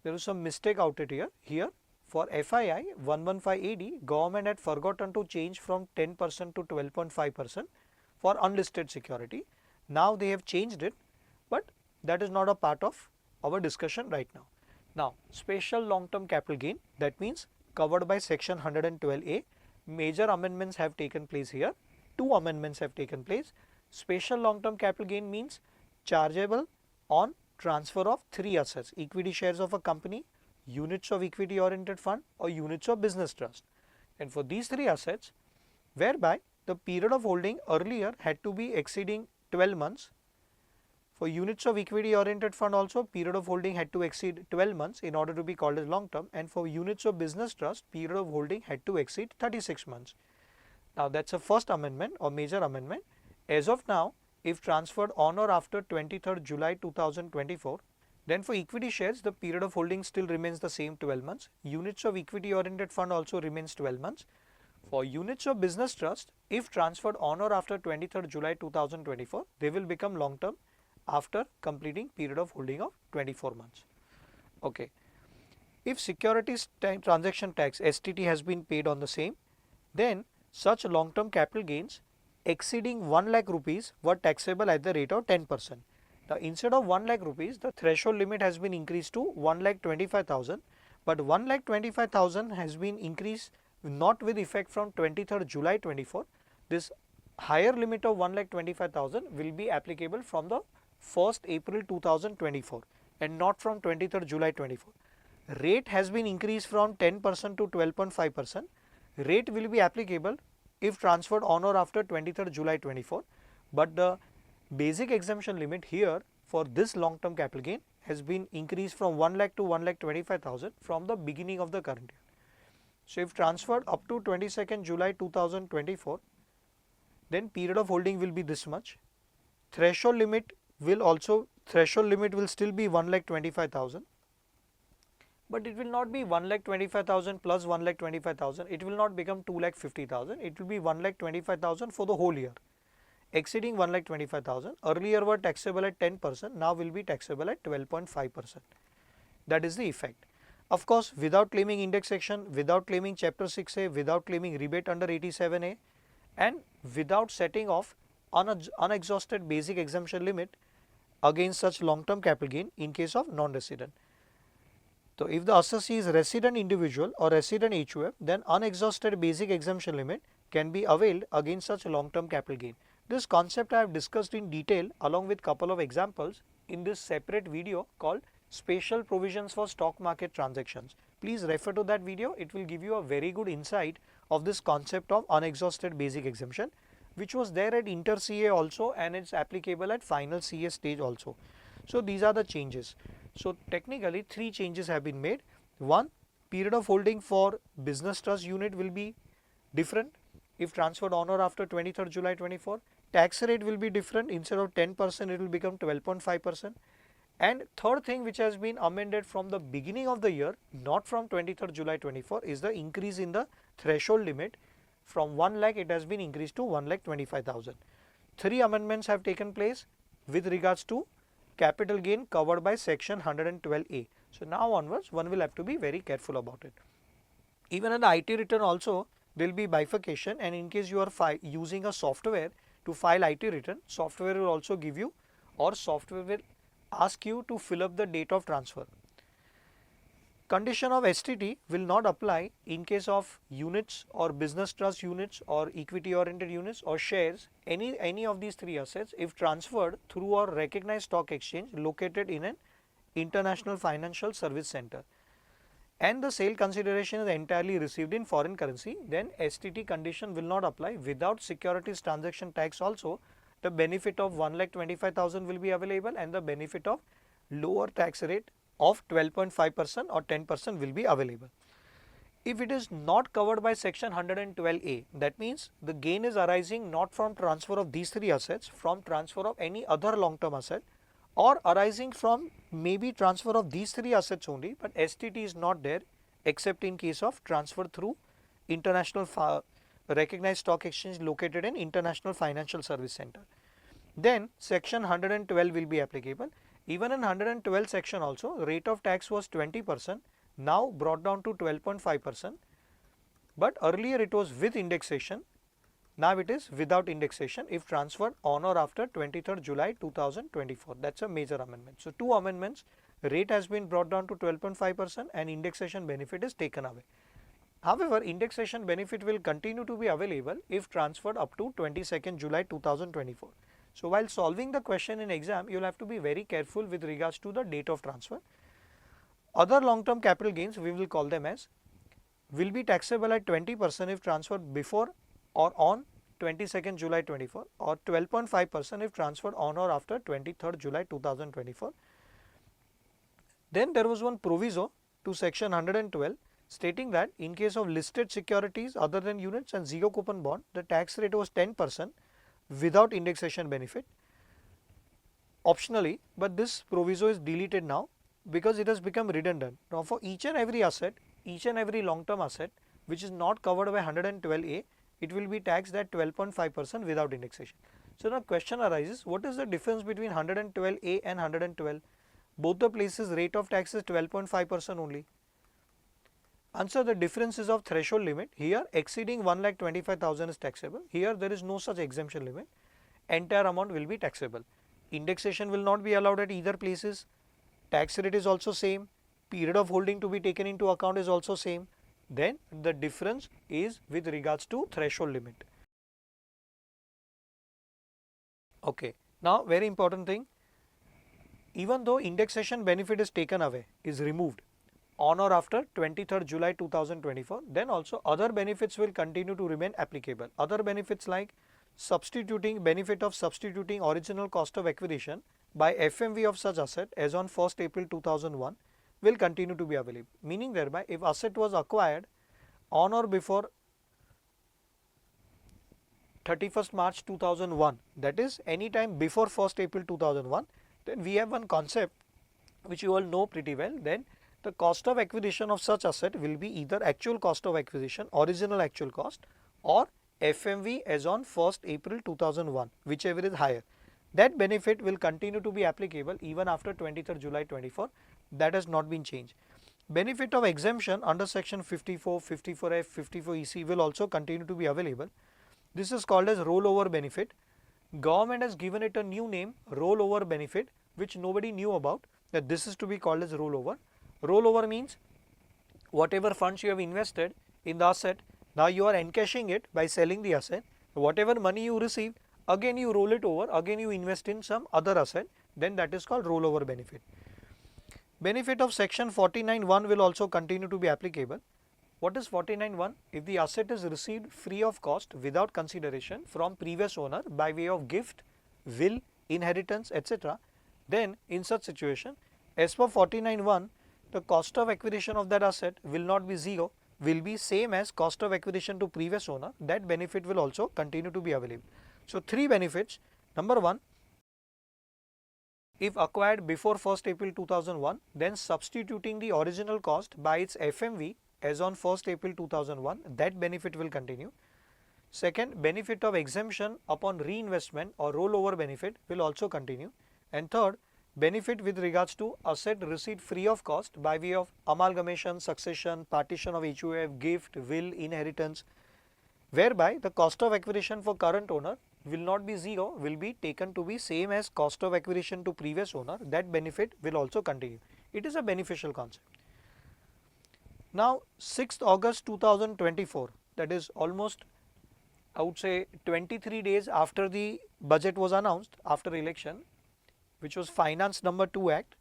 there was some mistake out here. For FII 115AD, government had forgotten to change from 10% to 12.5% for unlisted security. Now they have changed it, but that is not a part of our discussion right now. Now, special long-term capital gain, that means covered by section 112A, major amendments have taken place here. Two amendments have taken place. Special long-term capital gain means chargeable on transfer of three assets: equity shares of a company, units of equity oriented fund, or units of business trust. And for these three assets, whereby the period of holding earlier had to be exceeding 12 months. For units of equity oriented fund also, period of holding had to exceed 12 months in order to be called as long term, and for units of business trust, period of holding had to exceed 36 months. Now that's a first amendment or major amendment. As of now, if transferred on or after 23rd July 2024, then for equity shares, the period of holding still remains the same, 12 months. Units of equity oriented fund also remains 12 months. For units of business trust, if transferred on or after 23rd July 2024, they will become long term after completing period of holding of 24 months. Okay. If securities transaction tax STT has been paid on the same, then such long term capital gains exceeding 1 lakh rupees were taxable at the rate of 10%. Now instead of 1 lakh rupees, the threshold limit has been increased to 1,25,000, but 1,25,000 has been increased not with effect from 23rd July 24. This higher limit of 1,25,000 will be applicable from the 1st April 2024 and not from 23rd July 24. Rate has been increased from 10% to 12.5%. Rate will be applicable if transferred on or after 23rd July 24, but the basic exemption limit here for this long term capital gain has been increased from 1 lakh to 1,25,000 from the beginning of the current year. So if transferred up to 22nd July 2024, then period of holding will be this much. Threshold limit will still be 1,25,000, but it will not be 1,25,000 plus 1,25,000. It will not become 2,50,000. It will be 1,25,000 for the whole year. Exceeding 1,25,000, earlier were taxable at 10%, now will be taxable at 12.5%. That is the effect. Of course, without claiming indexation, without claiming chapter 6A, without claiming rebate under 87A, and without setting off unexhausted basic exemption limit against such long term capital gain in case of non-resident. So if the assessee is resident individual or resident HUF, then unexhausted basic exemption limit can be availed against such long term capital gain. This concept I have discussed in detail along with couple of examples in this separate video called Special Provisions for Stock Market Transactions. Please refer to that video. It will give you a very good insight of this concept of unexhausted basic exemption, which was there at inter CA also, and it's applicable at final CA stage also. So these are the changes. So technically 3 changes have been made. One, period of holding for business trust unit will be different if transferred on or after 23rd July 24. Tax rate will be different. Instead of 10%, it will become 12.5%. And third thing which has been amended from the beginning of the year, not from 23rd July 24, is the increase in the threshold limit. From 1 lakh it has been increased to 1,25,000. 3 amendments have taken place with regards to capital gain covered by section 112A. So now onwards one will have to be very careful about it. Even in the IT return also there will be bifurcation, and in case you are using a software to file IT return, software will also give you, or software will ask you to fill up the date of transfer. Condition of STT will not apply in case of units or business trust units or equity oriented units or shares, any of these 3 assets if transferred through a recognized stock exchange located in an international financial service center, and the sale consideration is entirely received in foreign currency, then STT condition will not apply. Without securities transaction tax also, the benefit of 1,25,000 will be available, and the benefit of lower tax rate of 12.5% or 10% will be available. If it is not covered by section 112A, that means the gain is arising not from transfer of these three assets, from transfer of any other long-term asset, or arising from maybe transfer of these three assets only, but STT is not there except in case of transfer through international recognized stock exchange located in International Financial Service Center. Then section 112 will be applicable. Even in 112 section also, rate of tax was 20%, now brought down to 12.5%, but earlier it was with indexation, now it is without indexation if transferred on or after 23rd July 2024. That's a major amendment. So two amendments, rate has been brought down to 12.5% and indexation benefit is taken away. However, indexation benefit will continue to be available if transferred up to 22nd July 2024. So while solving the question in exam, you will have to be very careful with regards to the date of transfer. Other long-term capital gains, we will call them as, will be taxable at 20% if transferred before or on 22nd July 24, or 12.5% if transferred on or after 23rd July 2024. Then there was one proviso to section 112 stating that in case of listed securities other than units and zero coupon bond, the tax rate was 10% without indexation benefit optionally, but this proviso is deleted now because it has become redundant. Now for each and every asset, each and every long-term asset which is not covered by 112A, it will be taxed at 12.5% without indexation. So now question arises, what is the difference between 112A and 112? Both the places rate of tax is 12.5% only. Answer, the difference is of threshold limit. Here exceeding 1,25,000 is taxable. Here there is no such exemption limit. Entire amount will be taxable. Indexation will not be allowed at either places. Tax rate is also same. Period of holding to be taken into account is also same. Then the difference is with regards to threshold limit. Okay. Now very important thing. Even though indexation benefit is taken away, is removed on or after 23rd July 2024, then also other benefits will continue to remain applicable. Other benefits like benefit of substituting original cost of acquisition by FMV of such asset as on 1st April 2001 will continue to be available. Meaning thereby, if asset was acquired on or before 31st March 2001, that is any time before 1st April 2001, then we have one concept which you all know pretty well. Then the cost of acquisition of such asset will be either actual cost of acquisition, original actual cost, or FMV as on 1st April 2001, whichever is higher. That benefit will continue to be applicable even after 23rd July 24. That has not been changed. Benefit of exemption under section 54, 54F, 54EC will also continue to be available. This is called as rollover benefit. Government has given it a new name, rollover benefit, which nobody knew about, that this is to be called as rollover. Rollover means whatever funds you have invested in the asset, now you are encashing it by selling the asset. Whatever money you received, again you roll it over, again you invest in some other asset, then that is called rollover benefit. Benefit of section 49(1) will also continue to be applicable. What is 49(1)? If the asset is received free of cost without consideration from previous owner by way of gift, will, inheritance, etc., then in such situation, as per 49(1), the cost of acquisition of that asset will not be zero, will be same as cost of acquisition to previous owner. That benefit will also continue to be available. So three benefits. Number one, if acquired before 1st April 2001, then substituting the original cost by its FMV as on 1st April 2001, that benefit will continue. Second, benefit of exemption upon reinvestment or rollover benefit will also continue. And third, benefit with regards to asset received free of cost by way of amalgamation, succession, partition of HUF, gift, will, inheritance, whereby the cost of acquisition for current owner will not be zero, will be taken to be same as cost of acquisition to previous owner. That benefit will also continue. It is a beneficial concept. Now 6th August 2024, that is almost, I would say, 23 days after the budget was announced after election, which was Finance Number 2 Act,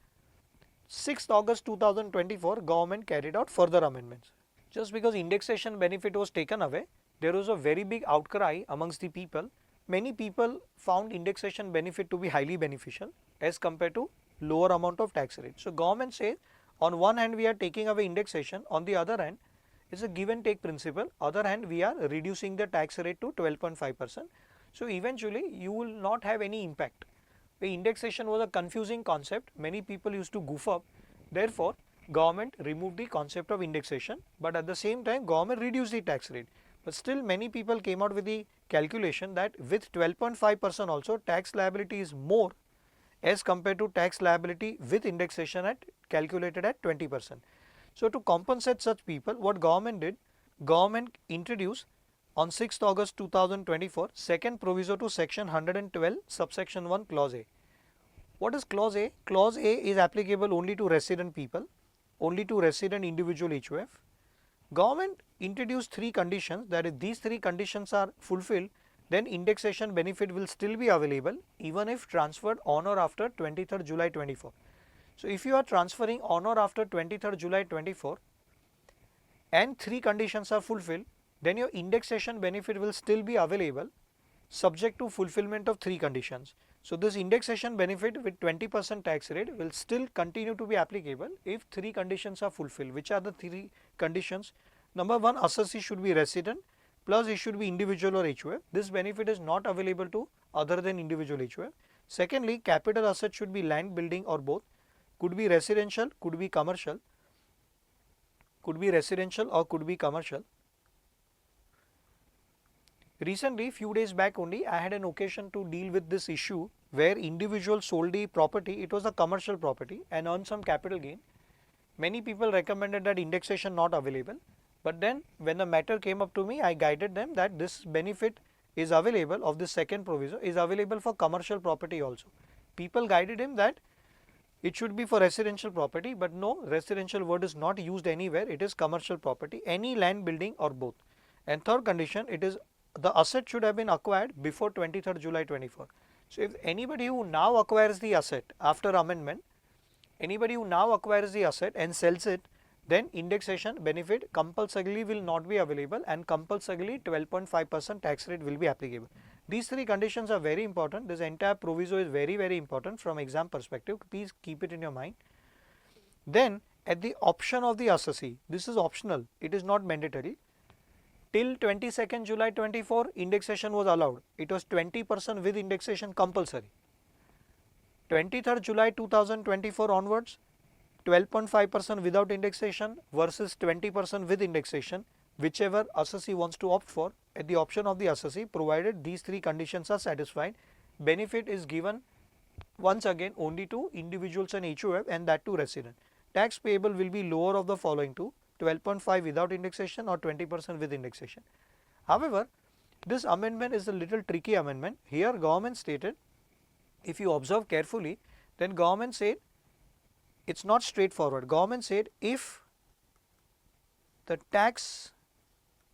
6th August 2024, government carried out further amendments. Just because indexation benefit was taken away, there was a very big outcry amongst the people. Many people found indexation benefit to be highly beneficial as compared to lower amount of tax rate. So government says, on one hand we are taking away indexation, on the other hand It's a give and take principle. Other hand, we are reducing the tax rate to 12.5%. So eventually you will not have any impact. The indexation was a confusing concept. Many people used to goof up. Therefore, government removed the concept of indexation, but at the same time government reduced the tax rate. But still many people came out with the calculation that with 12.5% also tax liability is more as compared to tax liability with indexation at calculated at 20%. So to compensate such people, what government did, government introduced on 6th August 2024 second proviso to section 112 subsection 1 clause A. What is clause A? Clause A is applicable only to resident people, only to resident individual HUF. Government introduced three conditions, that if these three conditions are fulfilled, then indexation benefit will still be available even if transferred on or after 23rd July 24. So if you are transferring on or after 23rd July 24 and three conditions are fulfilled, then your indexation benefit will still be available subject to fulfillment of three conditions. So this indexation benefit with 20% tax rate will still continue to be applicable if three conditions are fulfilled. Which are the three conditions? Number one, assessee should be resident, plus it should be individual or HUF. This benefit is not available to other than individual HUF. Secondly, capital asset should be land, building or both. Could be residential, could be commercial. Could be residential or could be commercial. Recently, few days back only, I had an occasion to deal with this issue where individual sold the property, it was a commercial property and earned some capital gain. Many people recommended that indexation not available, but then when the matter came up to me, I guided them that this benefit is available of this second proviso is available for commercial property also. People guided him that it should be for residential property, but no, residential word is not used anywhere, it is commercial property, any land, building or both. And third condition, it is the asset should have been acquired before 23rd July 24. So if anybody who now acquires the asset after amendment, anybody who now acquires the asset and sells it, then indexation benefit compulsorily will not be available and compulsorily 12.5% tax rate will be applicable. These three conditions are very important. This entire proviso is very important from exam perspective. Please keep it in your mind. Then at the option of the assessee, this is optional, it is not mandatory. Till 22nd July 24, indexation was allowed. It was 20% with indexation compulsory. 23rd July 2024 onwards, 12.5% without indexation versus 20% with indexation, whichever assessee wants to opt for, at the option of the assessee, provided these three conditions are satisfied, benefit is given once again only to individuals and HUF and that to resident. Tax payable will be lower of the following two, 12.5 without indexation or 20% with indexation. However, this amendment is a little tricky amendment. Here government stated, if you observe carefully, then government said it's not straightforward. Government said if the tax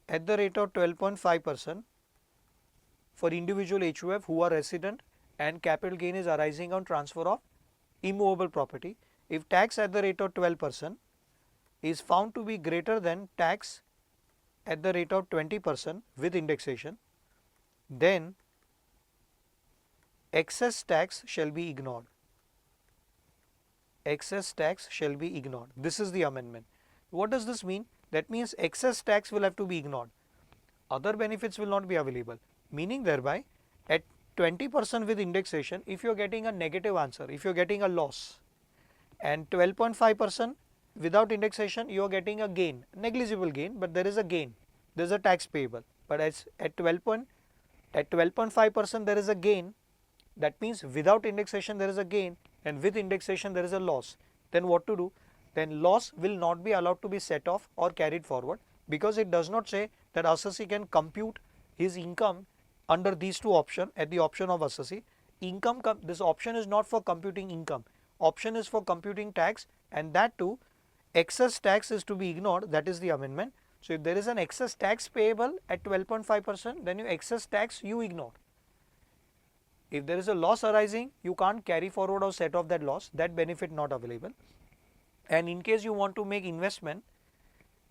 at the rate of 12.5% for individual HUF who are resident and capital gain is arising on transfer of immovable property, if tax at the rate of 12% is found to be greater than tax at the rate of 20% with indexation, then excess tax shall be ignored. Excess tax shall be ignored. This is the amendment. What does this mean? That means excess tax will have to be ignored. Other benefits will not be available. Meaning thereby at 20% with indexation, if you are getting a negative answer, if you are getting a loss, and 12.5% without indexation you are getting a gain, negligible gain, but there is a gain, there is a tax payable. But as at 12.5% there is a gain, that means without indexation there is a gain and with indexation there is a loss. Then what to do? Then loss will not be allowed to be set off or carried forward, because it does not say that assessee can compute his income under these two options at the option of assessee. This option is not for computing income, option is for computing tax, and that too excess tax is to be ignored. That is the amendment. So if there is an excess tax payable at 12.5%, then your excess tax you ignore. If there is a loss arising, you can't carry forward or set off that loss, that benefit not available. And in case you want to make investment,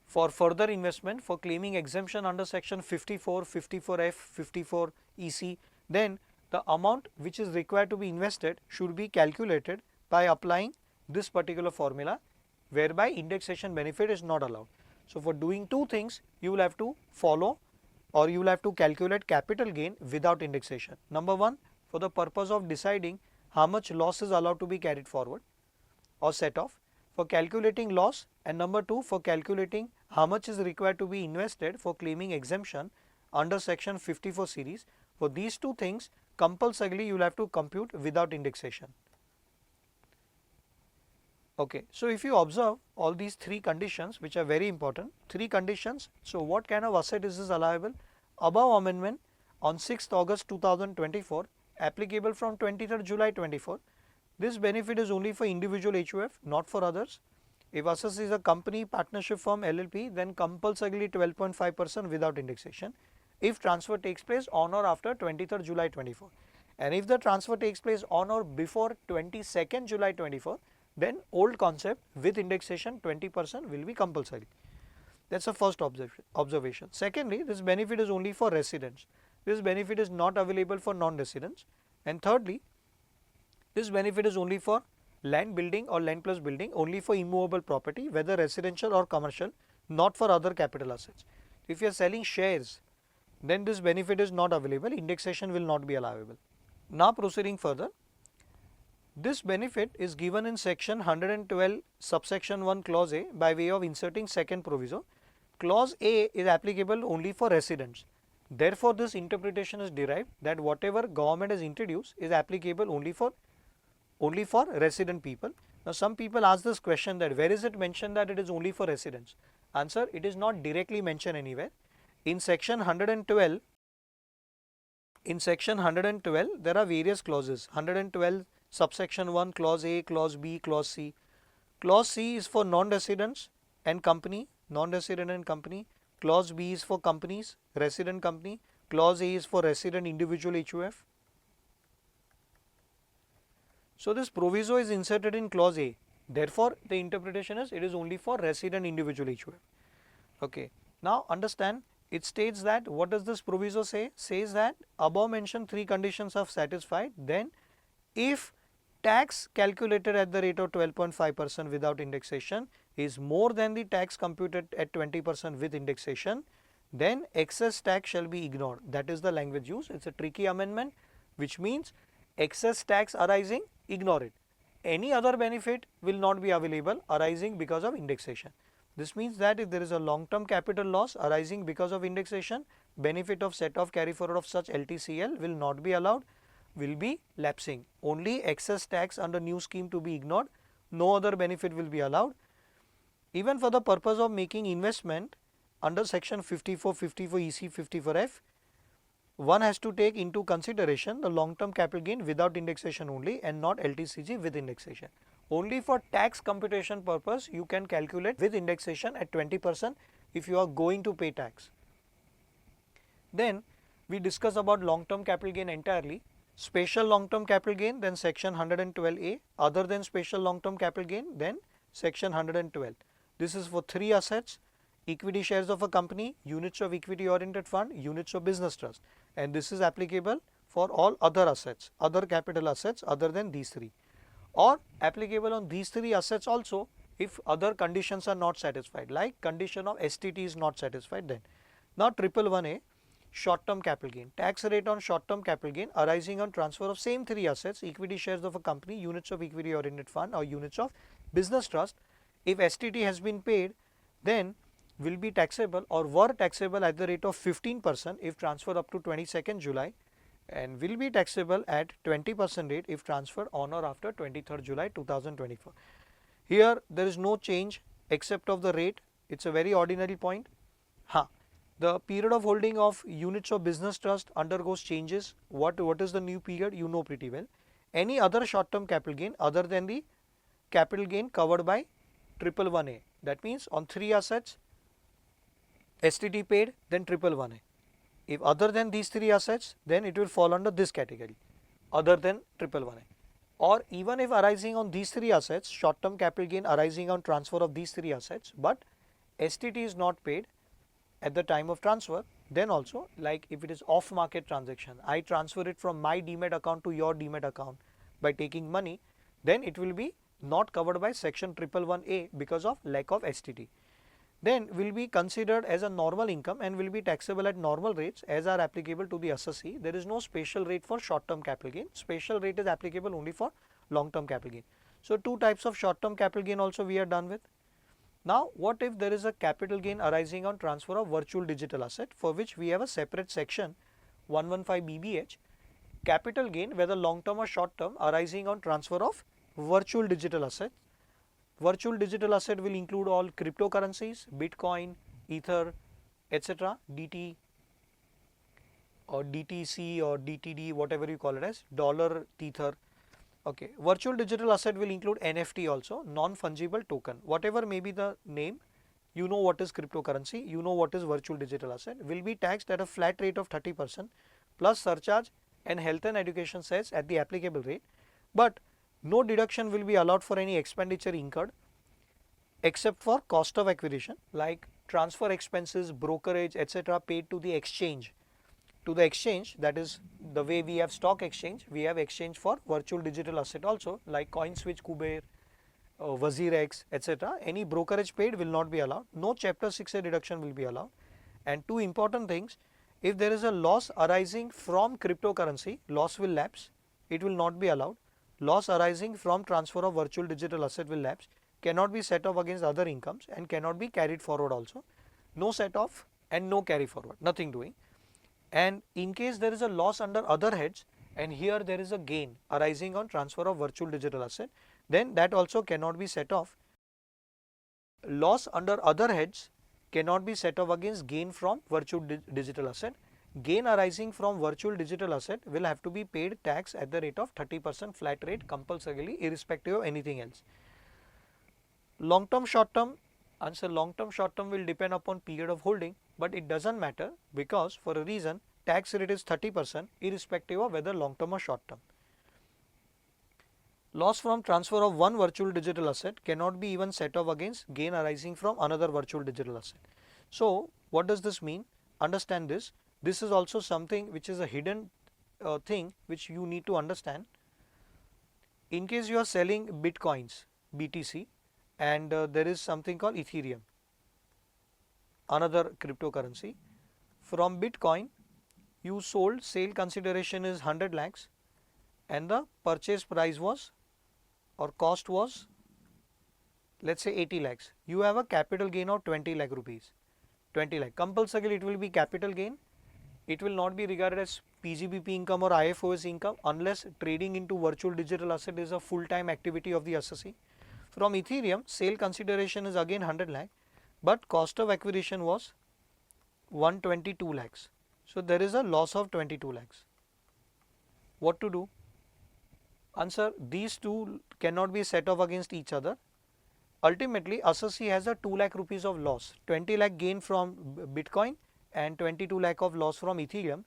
for further investment, for claiming exemption under section 54, 54F, 54 EC, then the amount which is required to be invested should be calculated by applying this particular formula, whereby indexation benefit is not allowed. So for doing two things, you will have to follow or you will have to calculate capital gain without indexation. Number one, for the purpose of deciding how much loss is allowed to be carried forward or set off, for calculating loss, and number two, for calculating how much is required to be invested for claiming exemption under section 54 series. For these two things, compulsorily you will have to compute without indexation. Okay, so if you observe all these three conditions, which are very important, three conditions. So what kind of asset is this allowable? Above amendment on 6th August 2024, applicable from 23rd July 24. This benefit is only for individual HUF, not for others. If assets is a company, partnership firm, LLP, then compulsorily 12.5% without indexation. If transfer takes place on or after 23rd July 24. And if the transfer takes place on or before 22nd July 24, then old concept with indexation 20% will be compulsory. That's the first observation. Secondly, this benefit is only for residents. This benefit is not available for non-residents. And thirdly, this benefit is only for land building or land plus building, only for immovable property, whether residential or commercial, not for other capital assets. If you are selling shares, then this benefit is not available, indexation will not be allowable. Now proceeding further, this benefit is given in section 112 subsection 1 clause A by way of inserting second proviso. Clause A is applicable only for residents. Therefore, this interpretation is derived that whatever government has introduced is applicable only for resident people. Now some people ask this question that where is it mentioned that it is only for residents? Answer, it is not directly mentioned anywhere. In section 112 there are various clauses. 112 subsection 1 clause A, clause B, clause C. Clause C is for non-residents and company, non-resident and company. Clause B is for companies, resident company. Clause A is for resident individual HUF. So this proviso is inserted in clause A. Therefore, the interpretation is it is only for resident individual HUF. Okay. Now understand, it states that what does this proviso say? Says that above mentioned three conditions are satisfied, then if tax calculated at the rate of 12.5% without indexation is more than the tax computed at 20% with indexation, then excess tax shall be ignored. That is the language used. It's a tricky amendment, which means excess tax arising, ignore it. Any other benefit will not be available arising because of indexation. This means that if there is a long-term capital loss arising because of indexation, benefit of set-off carry forward of such LTCL will not be allowed, will be lapsing. Only excess tax under new scheme to be ignored, no other benefit will be allowed. Even for the purpose of making investment under section 54, 54 EC, 54F, one has to take into consideration the long-term capital gain without indexation only and not LTCG with indexation. Only for tax computation purpose you can calculate with indexation at 20% if you are going to pay tax. Then we discuss about long-term capital gain entirely. Special long-term capital gain, then section 112A. Other than special long-term capital gain, then section 112. This is for three assets: equity shares of a company, units of equity oriented fund, units of business trust, and this is applicable for all other assets, other capital assets other than these three, or applicable on these three assets also if other conditions are not satisfied, like condition of STT is not satisfied. Then now 111A, short term capital gain. Tax rate on short term capital gain arising on transfer of same three assets: equity shares of a company, units of equity oriented fund, or units of business trust. If STT has been paid, then will be taxable or were taxable at the rate of 15% if transferred up to 22nd July, and will be taxable at 20% rate if transferred on or after 23rd July 2024. Here there is no change except of the rate. It's a very ordinary point. The period of holding of units of business trust undergoes changes. What is the new period? You know pretty well. Any other short term capital gain other than the capital gain covered by 111A. That means on three assets STT paid, then 111A. If other than these three assets, then it will fall under this category, other than 111A. Or even if arising on these three assets, short term capital gain arising on transfer of these three assets, but STT is not paid at the time of transfer, then also, like if it is off market transaction, I transfer it from my demat account to your demat account by taking money, then it will be not covered by section 111A because of lack of STT. then will be considered as a normal income and will be taxable at normal rates as are applicable to the assessee. There is no special rate for short term capital gain. Special rate is applicable only for long term capital gain. So, two types of short term capital gain also we are done with. Now, what if there is a capital gain arising on transfer of virtual digital asset, for which we have a separate section 115 BBH, capital gain whether long term or short term arising on transfer of virtual digital asset. Virtual digital asset will include all cryptocurrencies, Bitcoin, Ether, etc., DT or DTC or DTD, whatever you call it as, dollar, Tether. Okay. Virtual digital asset will include NFT also, non-fungible token. Whatever may be the name, you know what is cryptocurrency, you know what is virtual digital asset, will be taxed at a flat rate of 30% plus surcharge and health and education cess at the applicable rate, but no deduction will be allowed for any expenditure incurred except for cost of acquisition like transfer expenses, brokerage, etc., paid to the exchange. To the exchange, that is the way we have stock exchange, we have exchange for virtual digital asset also like CoinSwitch, Kuber, WazirX, etc. Any brokerage paid will not be allowed. No Chapter 6A deduction will be allowed. And two important things, if there is a loss arising from cryptocurrency, loss will lapse, it will not be allowed. Loss arising from transfer of virtual digital asset will lapse, cannot be set off against other incomes and cannot be carried forward also. No set off and no carry forward, nothing doing. And in case there is a loss under other heads and here there is a gain arising on transfer of virtual digital asset, then that also cannot be set off. Loss under other heads cannot be set off against gain from virtual digital asset. Gain arising from virtual digital asset will have to be paid tax at the rate of 30% flat rate compulsorily irrespective of anything else. Long term, short term, answer, long term, short term will depend upon period of holding, but it does not matter because for a reason tax rate is 30% irrespective of whether long term or short term. Loss from transfer of one virtual digital asset cannot be even set off against gain arising from another virtual digital asset. So, what does this mean? Understand this. This is also something which is a hidden thing which you need to understand. In case you are selling bitcoins, BTC, and there is something called Ethereum, another cryptocurrency. From Bitcoin, you sold, sale consideration is 100 lakhs and the purchase price was or cost was, let's say 80 lakhs. You have a capital gain of 20 lakh rupees. 20 lakh. Compulsorily it will be capital gain. It will not be regarded as PGBP income or IFOS income unless trading into virtual digital asset is a full-time activity of the assessee. From Ethereum, sale consideration is again 100 lakh, but cost of acquisition was 122 lakhs. So, there is a loss of 22 lakhs. What to do? Answer, these two cannot be set off against each other. Ultimately, assessee has a 2 lakh rupees of loss, 20 lakh gain from Bitcoin and 22 lakh of loss from Ethereum.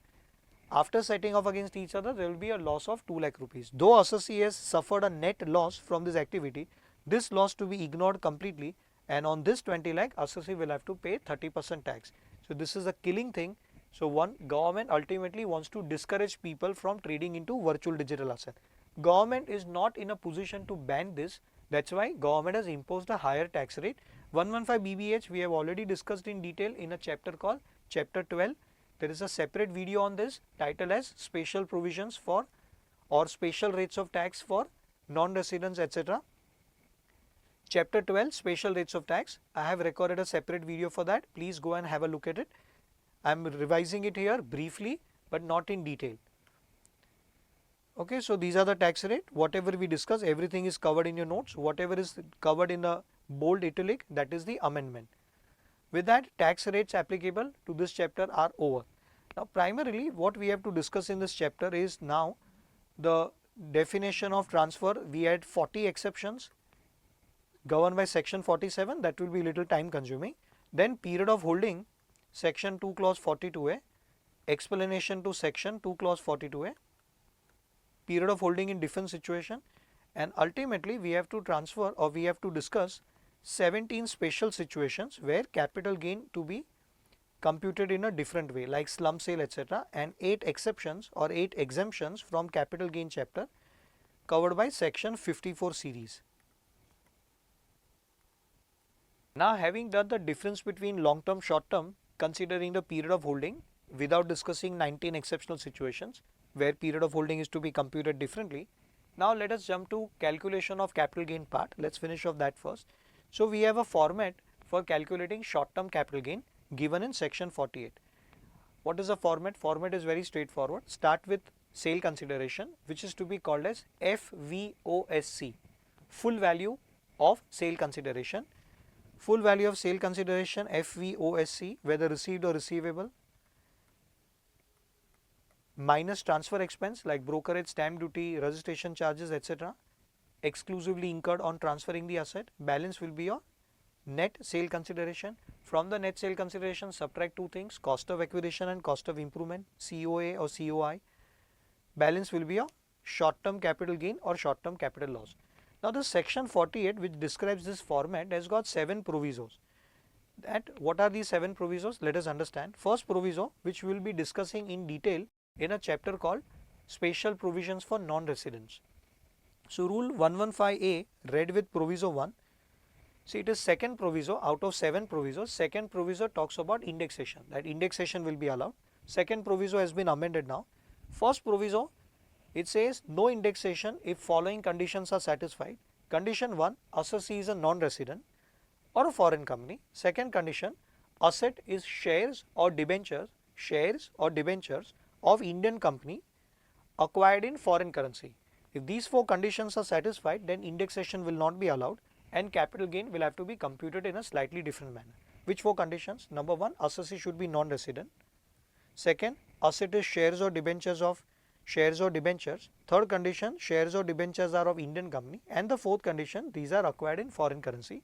After setting off against each other, there will be a loss of 2 lakh rupees. Though assessee has suffered a net loss from this activity, this loss to be ignored completely, and on this 20 lakh, assessee will have to pay 30% tax. So, this is a killing thing. So, one, government ultimately wants to discourage people from trading into virtual digital asset. Government is not in a position to ban this. That's why government has imposed a higher tax rate. 115 BBH we have already discussed in detail in a chapter called Chapter 12. There is a separate video on this titled as Special Provisions for or Special Rates of Tax for Non-Residents, etc. Chapter 12, Special Rates of Tax. I have recorded a separate video for that. Please go and have a look at it. I am revising it here briefly but not in detail. Okay, so these are the tax rate. Whatever we discuss, everything is covered in your notes. Whatever is covered in the bold italic, that is the amendment. With that, tax rates applicable to this chapter are over. Now, primarily what we have to discuss in this chapter is now the definition of transfer. We had 40 exceptions governed by section 47, that will be little time consuming. Then period of holding, section 2 clause 42A, explanation to section 2 clause 42A, period of holding in different situation, and ultimately we have to transfer or we have to discuss 17 special situations where capital gain to be computed in a different way like slump sale, etc., and 8 exceptions or 8 exemptions from capital gain chapter covered by section 54 series. Now, having done the difference between long term, short term, considering the period of holding without discussing 19 exceptional situations where period of holding is to be computed differently. Now, let us jump to calculation of capital gain part. Let's finish off that first. So, we have a format for calculating short term capital gain given in section 48. What is the format? Format is very straightforward. Start with sale consideration, which is to be called as FVOSC, full value of sale consideration. Full value of sale consideration FVOSC, whether received or receivable, minus transfer expense like brokerage, stamp duty, registration charges, etc., exclusively incurred on transferring the asset. Balance will be your net sale consideration. From the net sale consideration, subtract two things: cost of acquisition and cost of improvement, COA or COI. Balance will be your short term capital gain or short term capital loss. Now, the section 48, which describes this format, has got 7 provisos. What are these 7 provisos? Let us understand. First proviso, which we will be discussing in detail in a chapter called Special Provisions for Non-Residents. So, Rule 115A, read with proviso 1. See, it is second proviso out of 7 provisos. Second proviso talks about indexation, that indexation will be allowed. Second proviso has been amended now. First proviso, it says no indexation if following conditions are satisfied. Condition 1, assessee is a non-resident or a foreign company. Second condition, asset is shares or debentures of Indian company acquired in foreign currency. If these 4 conditions are satisfied, then indexation will not be allowed and capital gain will have to be computed in a slightly different manner. Which 4 conditions? Number 1, assessee should be non-resident. Second, asset is shares or debentures. Third condition, shares or debentures are of Indian company. And the fourth condition, these are acquired in foreign currency.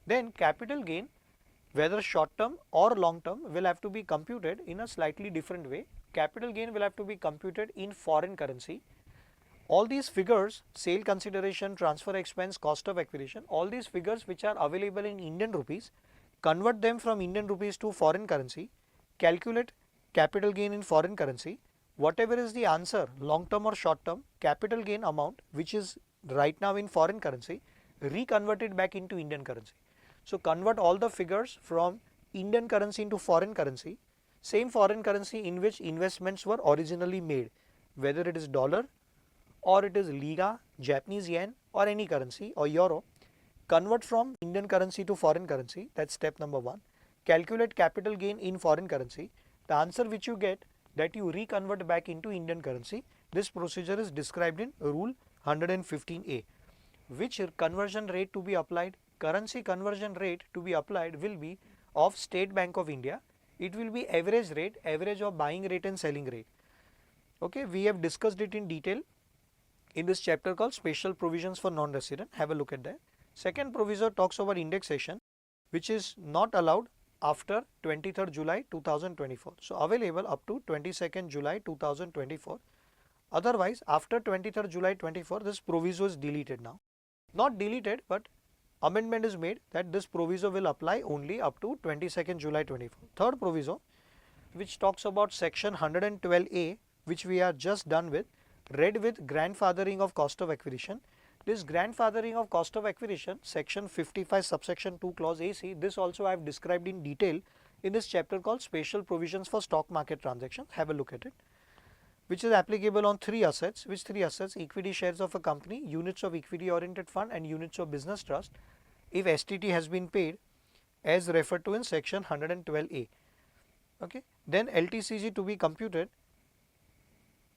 Then capital gain, whether short term or long term, will have to be computed in a slightly different way. Capital gain will have to be computed in foreign currency. All these figures, sale consideration, transfer expense, cost of acquisition, all these figures which are available in Indian rupees, convert them from Indian rupees to foreign currency, calculate capital gain in foreign currency. Whatever is the answer, long term or short term, capital gain amount, which is right now in foreign currency, reconvert it back into Indian currency. So, convert all the figures from Indian currency into foreign currency, same foreign currency in which investments were originally made, whether it is dollar or it is Liga, Japanese yen or any currency or euro. Convert from Indian currency to foreign currency, that's step number 1. Calculate capital gain in foreign currency. The answer which you get, that you reconvert back into Indian currency. This procedure is described in Rule 115A. Which conversion rate to be applied? Currency conversion rate to be applied will be of State Bank of India. It will be average rate, average of buying rate and selling rate. Okay, we have discussed it in detail in this chapter called Special Provisions for Non-Resident. Have a look at that. Second proviso talks about indexation, which is not allowed after 23rd July 2024. So, available up to 22nd July 2024. Otherwise, after 23rd July 24, this proviso is deleted now. Not deleted, but amendment is made that this proviso will apply only up to 22nd July 24. Third proviso, which talks about section 112A, which we are just done with, read with grandfathering of cost of acquisition. This grandfathering of cost of acquisition, section 55 subsection 2 clause AC, this also I have described in detail in this chapter called Special Provisions for Stock Market Transactions. Have a look at it. Which is applicable on 3 assets. Which 3 assets? Equity shares of a company, units of equity oriented fund and units of business trust, if STT has been paid as referred to in section 112A. Okay. Then LTCG to be computed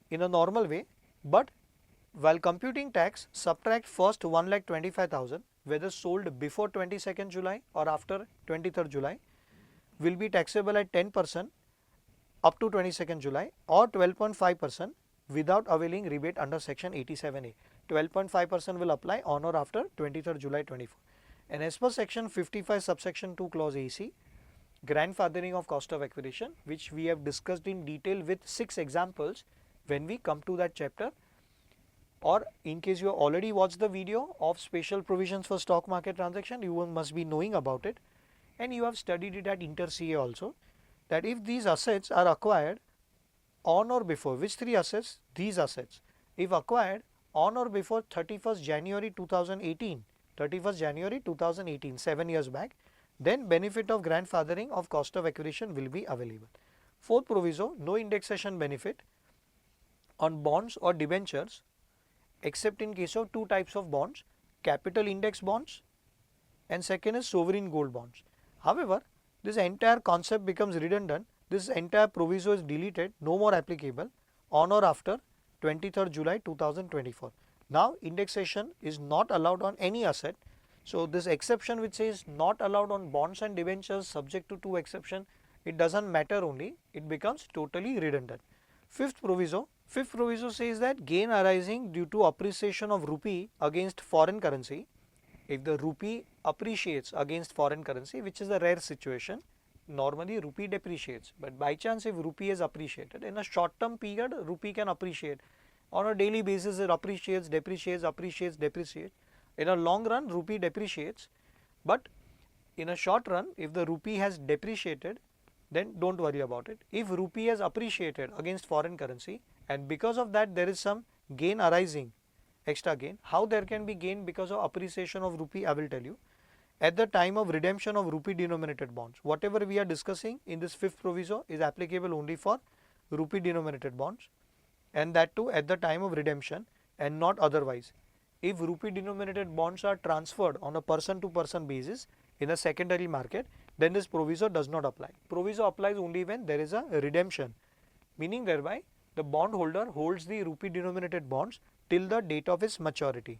in a normal way, but while computing tax, subtract first 1,25,000, whether sold before 22nd July or after 23rd July, will be taxable at 10% up to 22nd July or 12.5% without availing rebate under section 87A. 12.5% will apply on or after 23rd July 24. And as per section 55 subsection 2 clause AC, grandfathering of cost of acquisition, which we have discussed in detail with 6 examples when we come to that chapter, or in case you have already watched the video of Special Provisions for Stock Market Transaction, you must be knowing about it and you have studied it at Inter CA also, that if these assets are acquired on or before, which 3 assets? These assets, if acquired on or before 31st January 2018, 7 years back, then benefit of grandfathering of cost of acquisition will be available. Fourth proviso, no indexation benefit on bonds or debentures except in case of two types of bonds, capital index bonds and second is sovereign gold bonds. However, this entire concept becomes redundant. This entire proviso is deleted, no more applicable on or after 23rd July 2024. Now, indexation is not allowed on any asset. So, this exception which says not allowed on bonds and debentures subject to two exception, it does not matter only, it becomes totally redundant. Fifth proviso says that gain arising due to appreciation of rupee against foreign currency. If the rupee appreciates against foreign currency, which is a rare situation, normally rupee depreciates, but by chance if rupee is appreciated in a short term period, rupee can appreciate. On a daily basis it appreciates, depreciates, appreciates, depreciates. In a long run rupee depreciates, but in a short run if the rupee has depreciated, then don't worry about it. If rupee has appreciated against foreign currency and because of that there is some gain arising, extra gain, how there can be gain because of appreciation of rupee, I will tell you. At the time of redemption of rupee denominated bonds, whatever we are discussing in this fifth proviso is applicable only for rupee denominated bonds, and that too at the time of redemption and not otherwise. If rupee denominated bonds are transferred on a person to person basis in a secondary market, then this proviso does not apply. Proviso applies only when there is a redemption, meaning thereby the bondholder holds the rupee denominated bonds till the date of its maturity,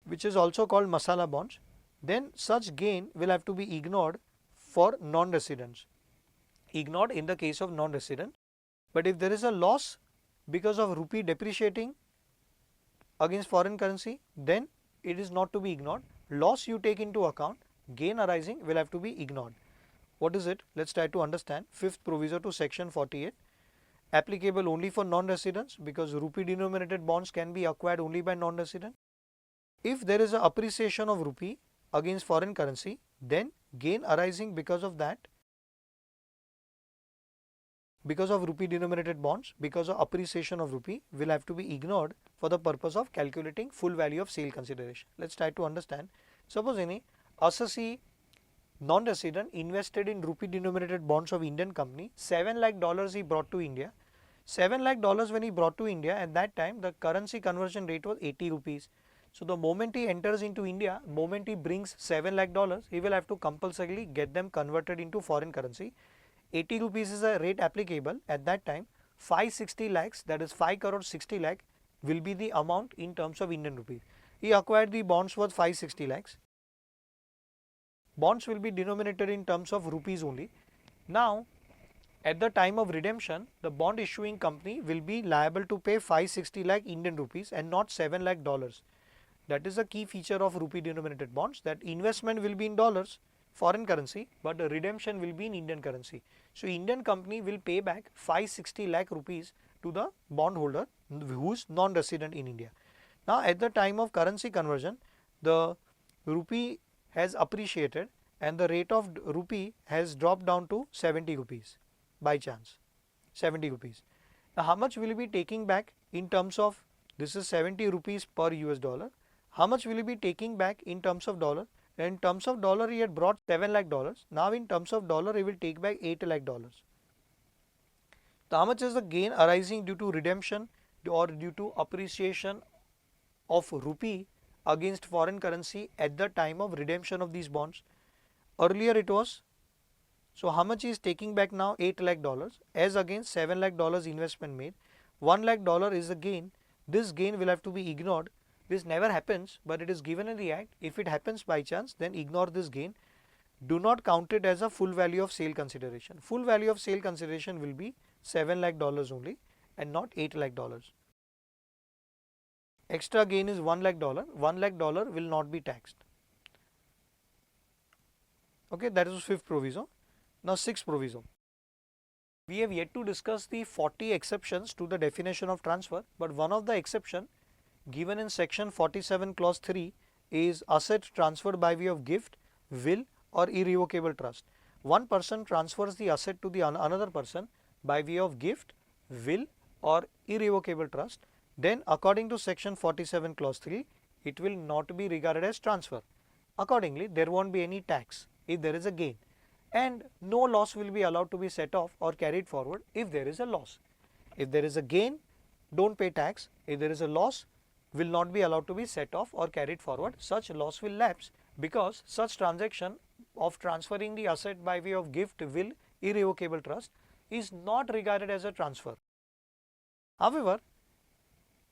which is also called masala bonds. Then such gain will have to be ignored for non-residents, ignored in the case of non-resident. But if there is a loss because of rupee depreciating against foreign currency, then it is not to be ignored. Loss you take into account, gain arising will have to be ignored. What is it? Let's try to understand. Fifth proviso to section 48, applicable only for non-residents because rupee denominated bonds can be acquired only by non-resident. If there is an appreciation of rupee against foreign currency, then gain arising because of that, because of rupee denominated bonds, because of appreciation of rupee will have to be ignored for the purpose of calculating full value of sale consideration. Let's try to understand. Suppose any assessee non-resident invested in rupee denominated bonds of Indian company, $7 lakh he brought to India. $7 lakh when he brought to India, at that time the currency conversion rate was 80 rupees. So the moment he enters into India, moment he brings $7 lakh, he will have to compulsorily get them converted into foreign currency. 80 rupees is a rate applicable. At that time 560 lakhs, that is 5 crore 60 lakh will be the amount in terms of Indian rupees. He acquired the bonds worth 560 lakhs. Bonds will be denominated in terms of rupees only. Now at the time of redemption, the bond issuing company will be liable to pay 560 lakh Indian rupees and not $7 lakh. That is a key feature of rupee denominated bonds, that investment will be in dollars, foreign currency, but the redemption will be in Indian currency. So Indian company will pay back 560 lakh rupees to the bondholder who is non-resident in India. Now at the time of currency conversion, the rupee has appreciated and the rate of rupee has dropped down to 70 rupees by chance, 70 rupees. Now how much will you be taking back in terms of, this is 70 rupees per US dollar. How much will you be taking back in terms of dollar? In terms of dollar, he had brought $7 lakh. Now in terms of dollar, he will take back $8 lakh. So how much is the gain arising due to redemption or due to appreciation of rupee against foreign currency at the time of redemption of these bonds? Earlier it was, so how much is taking back now? $8 lakh as against $7 lakh investment made. $1 lakh is the gain. This gain will have to be ignored. This never happens, but it is given in the act. If it happens by chance, then ignore this gain. Do not count it as a full value of sale consideration. Full value of sale consideration will be $7 lakh only and not $8 lakh. Extra gain is $1 lakh. $1 lakh will not be taxed. Okay, that is fifth proviso. Now sixth proviso. We have yet to discuss the 40 exceptions to the definition of transfer, but one of the exception given in section 47 clause 3 is asset transferred by way of gift, will or irrevocable trust. One person transfers the asset to the another person by way of gift, will or irrevocable trust, then according to section 47 clause 3 it will not be regarded as transfer. Accordingly there won't be any tax. if there is a gain, and no loss will be allowed to be set off or carried forward if there is a loss. If there is a gain, don't pay tax. If there is a loss, will not be allowed to be set off or carried forward. Such loss will lapse because such transaction of transferring the asset by way of gift, will, irrevocable trust is not regarded as a transfer. However,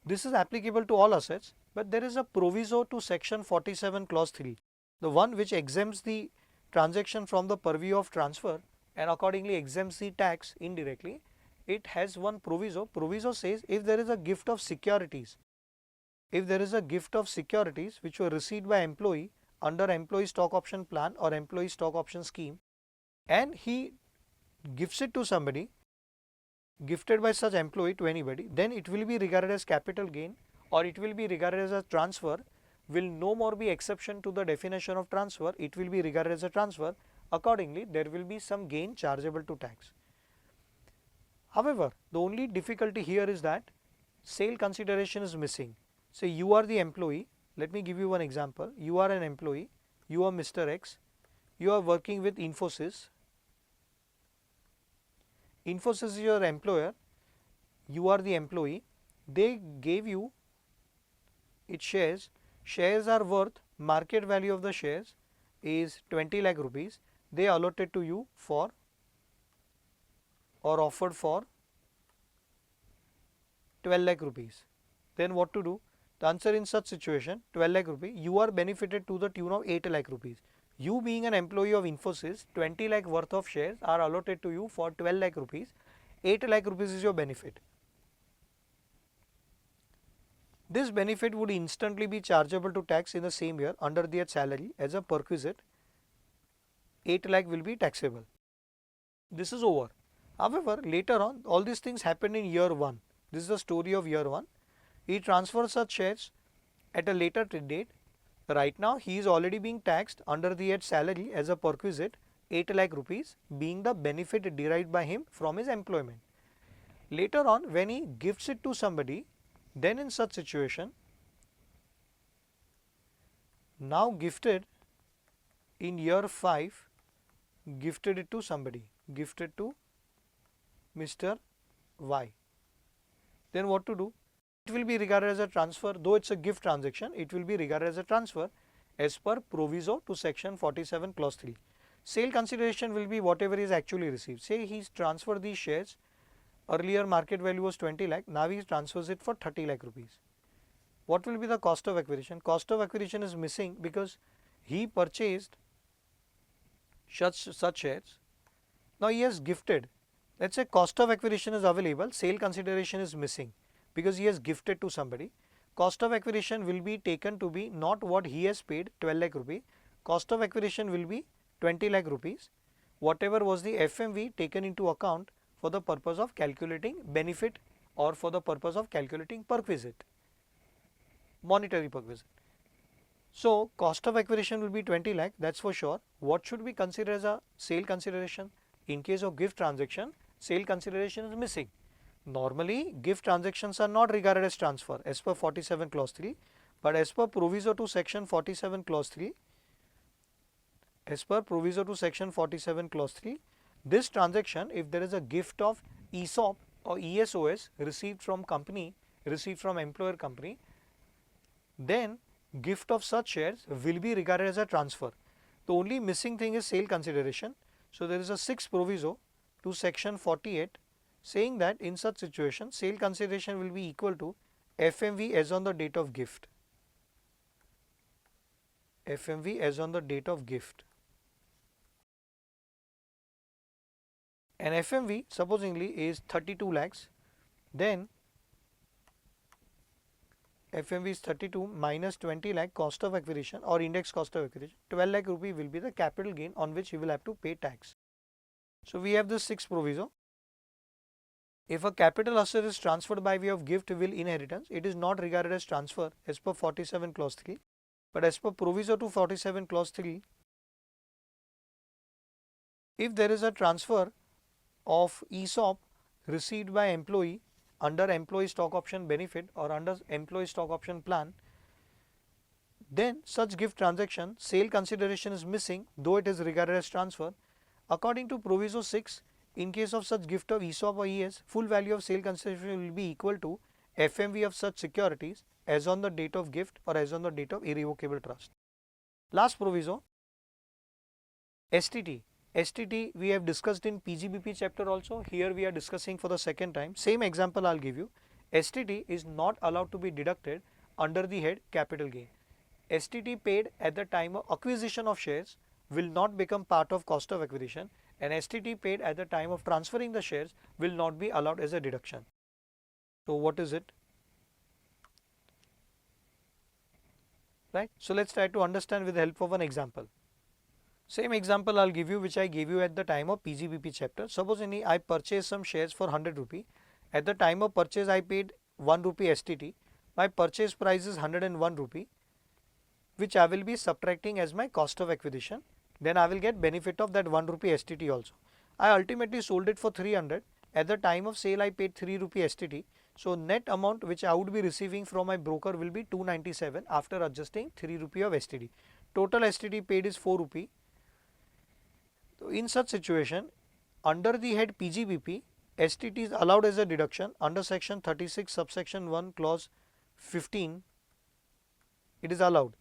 this is applicable to all assets, but there is a proviso to section 47 clause 3, the one which exempts the transaction from the purview of transfer and accordingly exempts the tax indirectly. It has one proviso. Proviso says if there is a gift of securities, if there is a gift of securities which were received by employee under employee stock option plan or employee stock option scheme, and he gives it to somebody, gifted by such employee to anybody, then it will be regarded as capital gain or it will be regarded as a transfer, will no more be exception to the definition of transfer, it will be regarded as a transfer. Accordingly, there will be some gain chargeable to tax. However, the only difficulty here is that sale consideration is missing. Say you are the employee, let me give you one example. You are an employee, you are Mr. X, you are working with Infosys. Infosys is your employer, you are the employee, they gave you its shares, shares are worth, market value of the shares is 20 lakh rupees, they allotted to you for or offered for 12 lakh rupees. Then what to do? The answer in such situation, 12 lakh rupees, you are benefited to the tune of 8 lakh rupees. You being an employee of Infosys, 20 lakh worth of shares are allotted to you for 12 lakh rupees, 8 lakh rupees is your benefit. This benefit would instantly be chargeable to tax in the same year under their salary as a perquisite. 8 lakh will be taxable. This is over. However, later on, all these things happened in year 1. This is the story of year 1. He transfers such shares at a later date. Right now, he is already being taxed under the salary as a perquisite 8 lakh rupees, being the benefit derived by him from his employment. Later on, when he gifts it to somebody, then in such situation, now gifted in year 5, gifted it to somebody, gifted to Mr. Y. Then what to do? It will be regarded as a transfer, though it's a gift transaction, it will be regarded as a transfer as per proviso to section 47 clause 3. Sale consideration will be whatever is actually received. Say he's transferred these shares, earlier market value was 20 lakh, now he transfers it for 30 lakh rupees. What will be the cost of acquisition? Cost of acquisition is missing because he purchased such shares. Now he has gifted. Let's say cost of acquisition is available, sale consideration is missing because he has gifted to somebody. Cost of acquisition will be taken to be not what he has paid 12 lakh rupees. Cost of acquisition will be 20 lakh rupees. Whatever was the FMV taken into account for the purpose of calculating benefit or for the purpose of calculating perquisite, monetary perquisite. So cost of acquisition will be 20 lakh, that's for sure. What should be considered as a sale consideration? In case of gift transaction, sale consideration is missing. Normally, gift transactions are not regarded as transfer as per 47 clause 3, but as per proviso to section 47 clause 3, as per proviso to section 47 clause 3, this transaction, if there is a gift of ESOP or ESOS received from company, received from employer company, then gift of such shares will be regarded as a transfer. The only missing thing is sale consideration. So there is a 6th proviso to section 48 saying that in such situation sale consideration will be equal to FMV as on the date of gift. FMV as on the date of gift. And FMV supposingly is 32 lakhs, then FMV is 32 minus 20 lakh cost of acquisition or index cost of acquisition, 12 lakh rupee will be the capital gain on which he will have to pay tax. So we have this 6th proviso. If a capital asset is transferred by way of gift, will, inheritance, it is not regarded as transfer as per 47 clause 3, but as per proviso to 47 clause 3, if there is a transfer of ESOP received by employee under employee stock option benefit or under employee stock option plan, then such gift transaction sale consideration is missing though it is regarded as transfer. According to Proviso 6, in case of such gift of ESOP or ES, full value of sale consideration will be equal to FMV of such securities as on the date of gift or as on the date of irrevocable trust. Last proviso, STT. STT we have discussed in PGBP chapter also. Here we are discussing for the second time. Same example I'll give you. STT is not allowed to be deducted under the head capital gain. STT paid at the time of acquisition of shares will not become part of cost of acquisition, and STT paid at the time of transferring the shares will not be allowed as a deduction. So what is it? Right. So let's try to understand with the help of an example. Same example I'll give you which I gave you at the time of PGBP chapter. Suppose I purchased some shares for 100 rupee. At the time of purchase I paid 1 rupee STT. My purchase price is 101 rupee, which I will be subtracting as my cost of acquisition. Then I will get benefit of that 1 rupee STT also. I ultimately sold it for 300. At the time of sale I paid 3 rupee STT. So net amount which I would be receiving from my broker will be 297 after adjusting 3 rupee of STT. Total STT paid is 4 rupee. So in such situation, under the head PGBP, STT is allowed as a deduction under section 36 subsection 1 clause 15. It is allowed.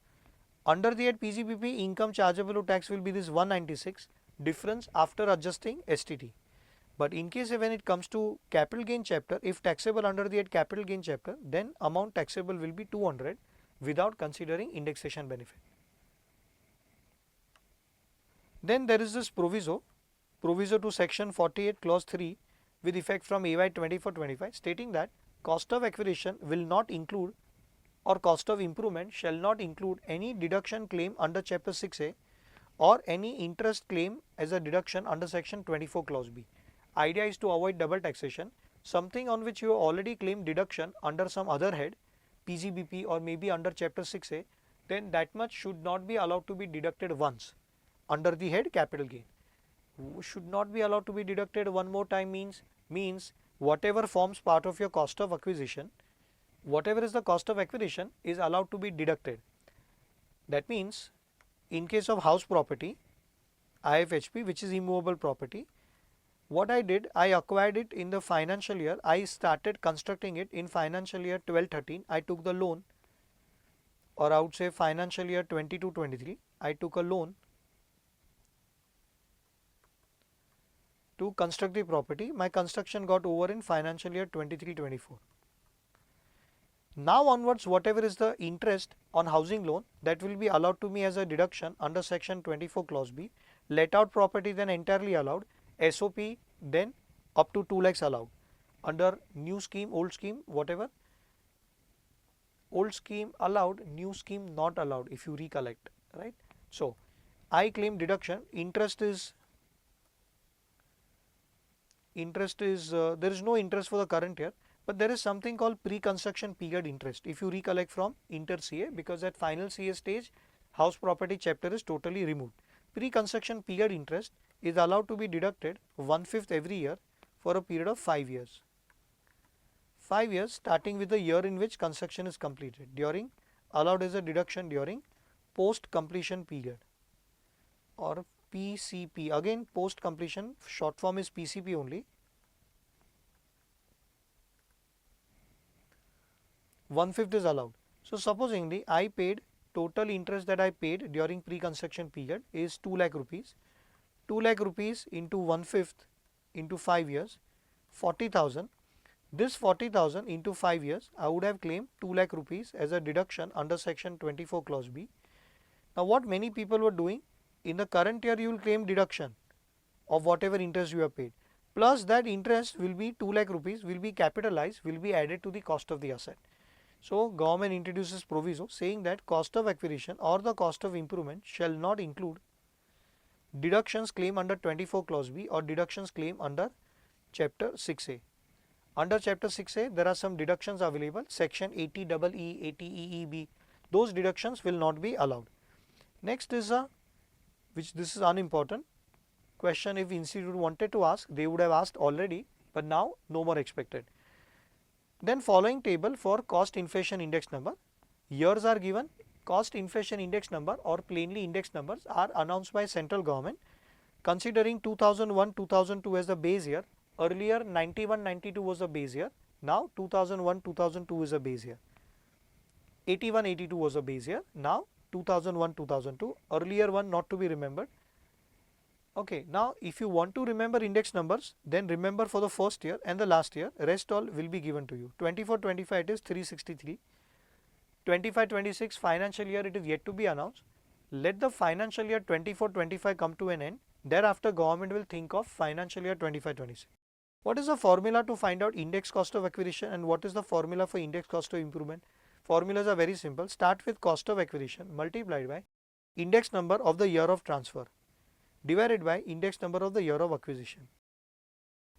Under the head PGBP, income chargeable to tax will be this 196 difference after adjusting STT. But in case when it comes to capital gain chapter, if taxable under the head capital gain chapter, then amount taxable will be 200 without considering indexation benefit. Then there is this proviso to section 48 clause 3 with effect from AY 24-25 stating that cost of acquisition will not include or cost of improvement shall not include any deduction claim under chapter 6A or any interest claim as a deduction under section 24 clause B. Idea is to avoid double taxation. Something on which you have already claimed deduction under some other head, PGBP or maybe under chapter 6A, then that much should not be allowed to be deducted once under the head capital gain. Should not be allowed to be deducted one more time means whatever forms part of your cost of acquisition, whatever is the cost of acquisition is allowed to be deducted. That means in case of house property, IFHP, which is immovable property, what I did, I acquired it in the financial year, I started constructing it in financial year 12-13, I took the loan, or I would say financial year 22-23, I took a loan to construct the property. My construction got over in financial year 23-24. Now onwards, whatever is the interest on housing loan, that will be allowed to me as a deduction under section 24 clause B. Let out property then entirely allowed, SOP then up to 2 lakhs allowed. Under new scheme, old scheme, whatever, old scheme allowed, new scheme not allowed if you recollect, right. So I claim deduction, interest is there is no interest for the current year, but there is something called pre-construction period interest if you recollect from inter CA, because at final CA stage house property chapter is totally removed. Pre-construction period interest is allowed to be deducted 1/5 every year for a period of 5 years. 5 years starting with the year in which construction is completed, during allowed as a deduction during post completion period or PCP. Again post completion, short form is PCP only. 1/5 is allowed. So supposingly I paid, total interest that I paid during pre-construction period is 2 lakh rupees. 2 lakh rupees into 1/5 into 5 years, 40,000. This 40,000 into 5 years, I would have claimed 2 lakh rupees as a deduction under section 24 clause B. Now what many people were doing, in the current year you will claim deduction of whatever interest you have paid, plus that interest will be 2 lakh rupees will be capitalized, will be added to the cost of the asset. So government introduces proviso saying that cost of acquisition or the cost of improvement shall not include deductions claim under 24 clause B or deductions claim under chapter 6A. Under chapter 6A there are some deductions available, section 80EE, 80EEB, those deductions will not be allowed. Next is which this is unimportant question, if institute wanted to ask they would have asked already, but now no more expected. Then following table for cost inflation index number, years are given, cost inflation index number or plainly index numbers are announced by central government considering 2001-2002 as the base year. Earlier 91-92 was the base year. Now 2001-2002 is a base year. 81-82 was a base year. Now 2001-2002. Earlier one not to be remembered. Okay, now if you want to remember index numbers, then remember for the first year and the last year, rest all will be given to you. 24-25 it is 363. 25-26 financial year it is yet to be announced. Let the financial year 24-25 come to an end. Thereafter government will think of financial year 25-26. What is the formula to find out index cost of acquisition and what is the formula for index cost of improvement? Formulas are very simple. Start with cost of acquisition multiplied by index number of the year of transfer divided by index number of the year of acquisition.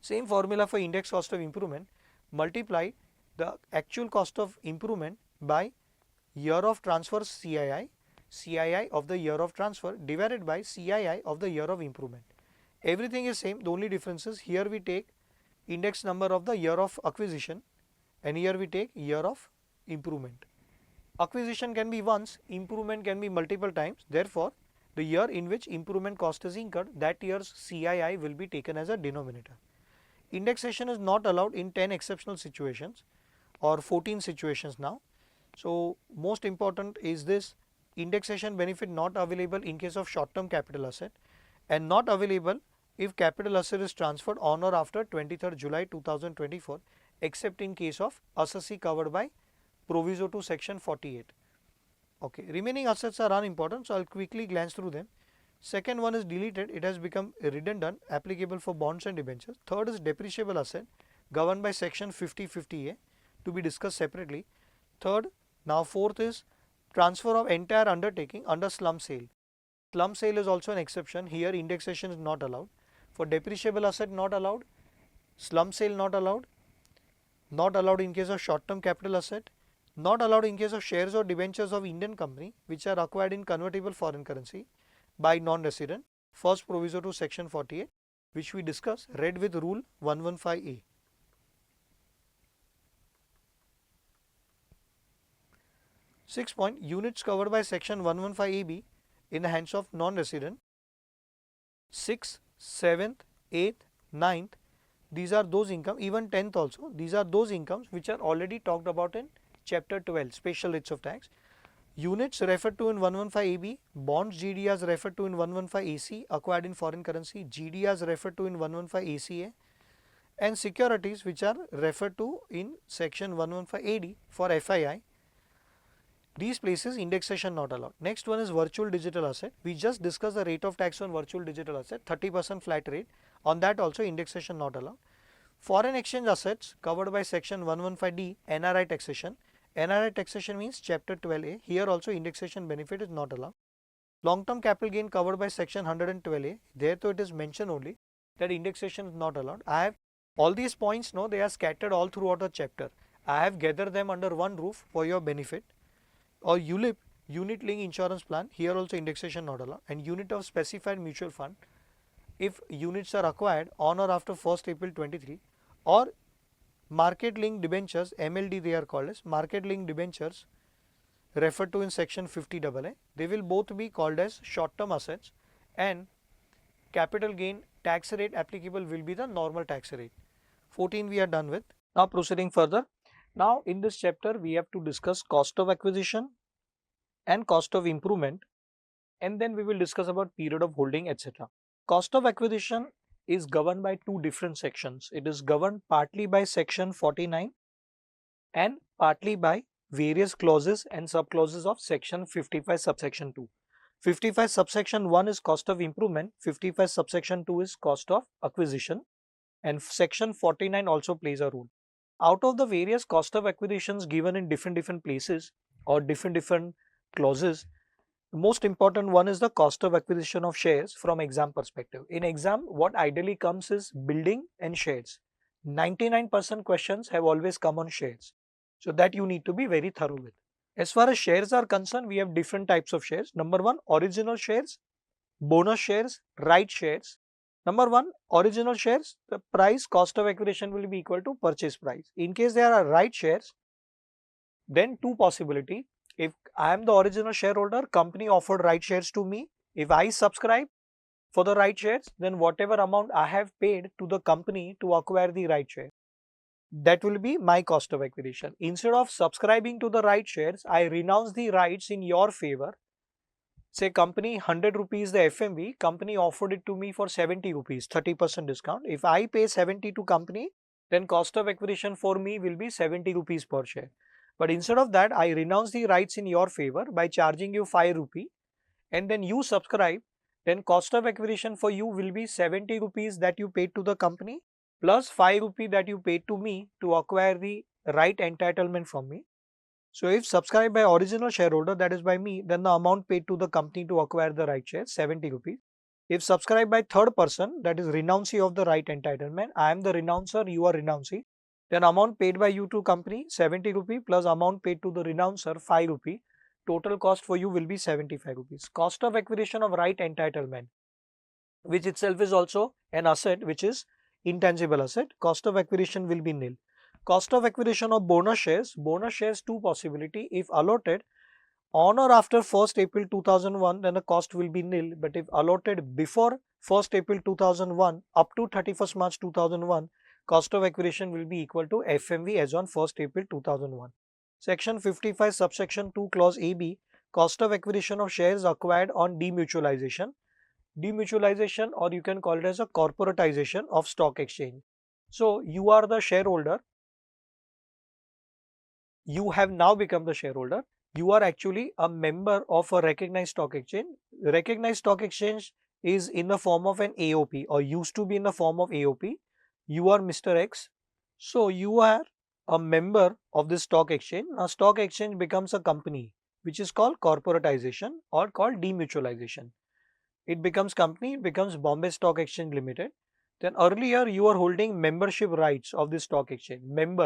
Same formula for index cost of improvement, multiply the actual cost of improvement by year of transfer CII, CII of the year of transfer divided by CII of the year of improvement. Everything is same, the only difference is here we take index number of the year of acquisition and here we take year of improvement. Acquisition can be once, improvement can be multiple times, therefore the year in which improvement cost is incurred, that year's CII will be taken as a denominator. Indexation is not allowed in 10 exceptional situations or 14 situations now. So most important is this indexation benefit not available in case of short term capital asset and not available if capital asset is transferred on or after 23rd July 2024 except in case of assessee covered by proviso to section 48. Okay, remaining assets are unimportant, so I will quickly glance through them. Second one is deleted, it has become redundant, applicable for bonds and debentures. Third is depreciable asset governed by section 50-50A to be discussed separately. Third, now fourth is transfer of entire undertaking under slum sale. Slum sale is also an exception, here indexation is not allowed. For depreciable asset not allowed, slum sale not allowed in case of short term capital asset, not allowed in case of shares or debentures of Indian company which are acquired in convertible foreign currency by non-resident, first proviso to section 48 which we discuss, read with rule 115A. Sixth point, units covered by section 115AB in the hands of non-resident. 6th, 7th, 8th, 9th, these are those income, even 10th also, these are those incomes which are already talked about in chapter 12, special rates of tax. Units referred to in 115AB, bonds GDRs referred to in 115AC acquired in foreign currency, GDRs referred to in 115ACA and securities which are referred to in section 115AD for FII. These places indexation not allowed. Next one is virtual digital asset. We just discussed the rate of tax on virtual digital asset, 30% flat rate. On that also indexation not allowed. Foreign exchange assets covered by section 115D, NRI taxation. NRI taxation means chapter 12A. Here also indexation benefit is not allowed. Long term capital gain covered by section 112A. There though it is mentioned only that indexation is not allowed. I have all these points, no, they are scattered all throughout the chapter. I have gathered them under one roof for your benefit. Or ULIP, unit link insurance plan, here also indexation not allowed, and unit of specified mutual fund if units are acquired on or after 1st April 23, or market linked debentures, MLD they are called as, market linked debentures referred to in section 50AA, they will both be called as short term assets and capital gain tax rate applicable will be the normal tax rate. 14 we are done with. Now proceeding further. Now in this chapter we have to discuss cost of acquisition and cost of improvement, and then we will discuss about period of holding, etc. Cost of acquisition is governed by two different sections. It is governed partly by section 49 and partly by various clauses and subclauses of section 55 subsection 2. 55 subsection 1 is cost of improvement, 55 subsection 2 is cost of acquisition, and section 49 also plays a role. Out of the various cost of acquisitions given in different places or different clauses, the most important one is the cost of acquisition of shares from exam perspective. In exam, what ideally comes is building and shares. 99% questions have always come on shares. So that you need to be very thorough with. As far as shares are concerned, we have different types of shares. Number one, original shares, bonus shares, right shares. Number one, original shares, the price cost of acquisition will be equal to purchase price. In case there are right shares, then two possibility. If I am the original shareholder, company offered right shares to me. If I subscribe for the right shares, then whatever amount I have paid to the company to acquire the right share, that will be my cost of acquisition. Instead of subscribing to the right shares, I renounce the rights in your favor. Say company 100 rupees the FMV, company offered it to me for 70 rupees, 30% discount. If I pay 70 to company, then cost of acquisition for me will be 70 rupees per share. But instead of that, I renounce the rights in your favor by charging you 5 rupee, and then you subscribe, then cost of acquisition for you will be 70 rupees that you paid to the company plus 5 rupee that you paid to me to acquire the right entitlement from me. So if subscribed by original shareholder, that is by me, then the amount paid to the company to acquire the right shares, 70 rupees. If subscribed by third person, that is renouncee of the right entitlement, I am the renouncer, you are renouncee, then amount paid by you to company 70 rupee plus amount paid to the renouncer 5 rupee. Total cost for you will be 75 rupees. Cost of acquisition of right entitlement, which itself is also an asset, which is intangible asset. Cost of acquisition will be nil. Cost of acquisition of bonus shares two possibility. If allotted on or after 1st April 2001, then the cost will be nil. But if allotted before 1st April 2001 up to 31st March 2001, cost of acquisition will be equal to FMV as on 1st April 2001. Section 55 subsection 2 clause AB, cost of acquisition of shares acquired on demutualization. Demutualization, or you can call it as a corporatization of stock exchange. So you are the shareholder, you have now become the shareholder, you are actually a member of a recognized stock exchange. Recognized stock exchange is in the form of an AOP, or used to be in the form of AOP. You are Mr. X, so you are a member of this stock exchange. Now stock exchange becomes a company, which is called corporatization or called demutualization. It becomes company, it becomes Bombay Stock Exchange Limited. Then earlier you are holding membership rights of this stock exchange.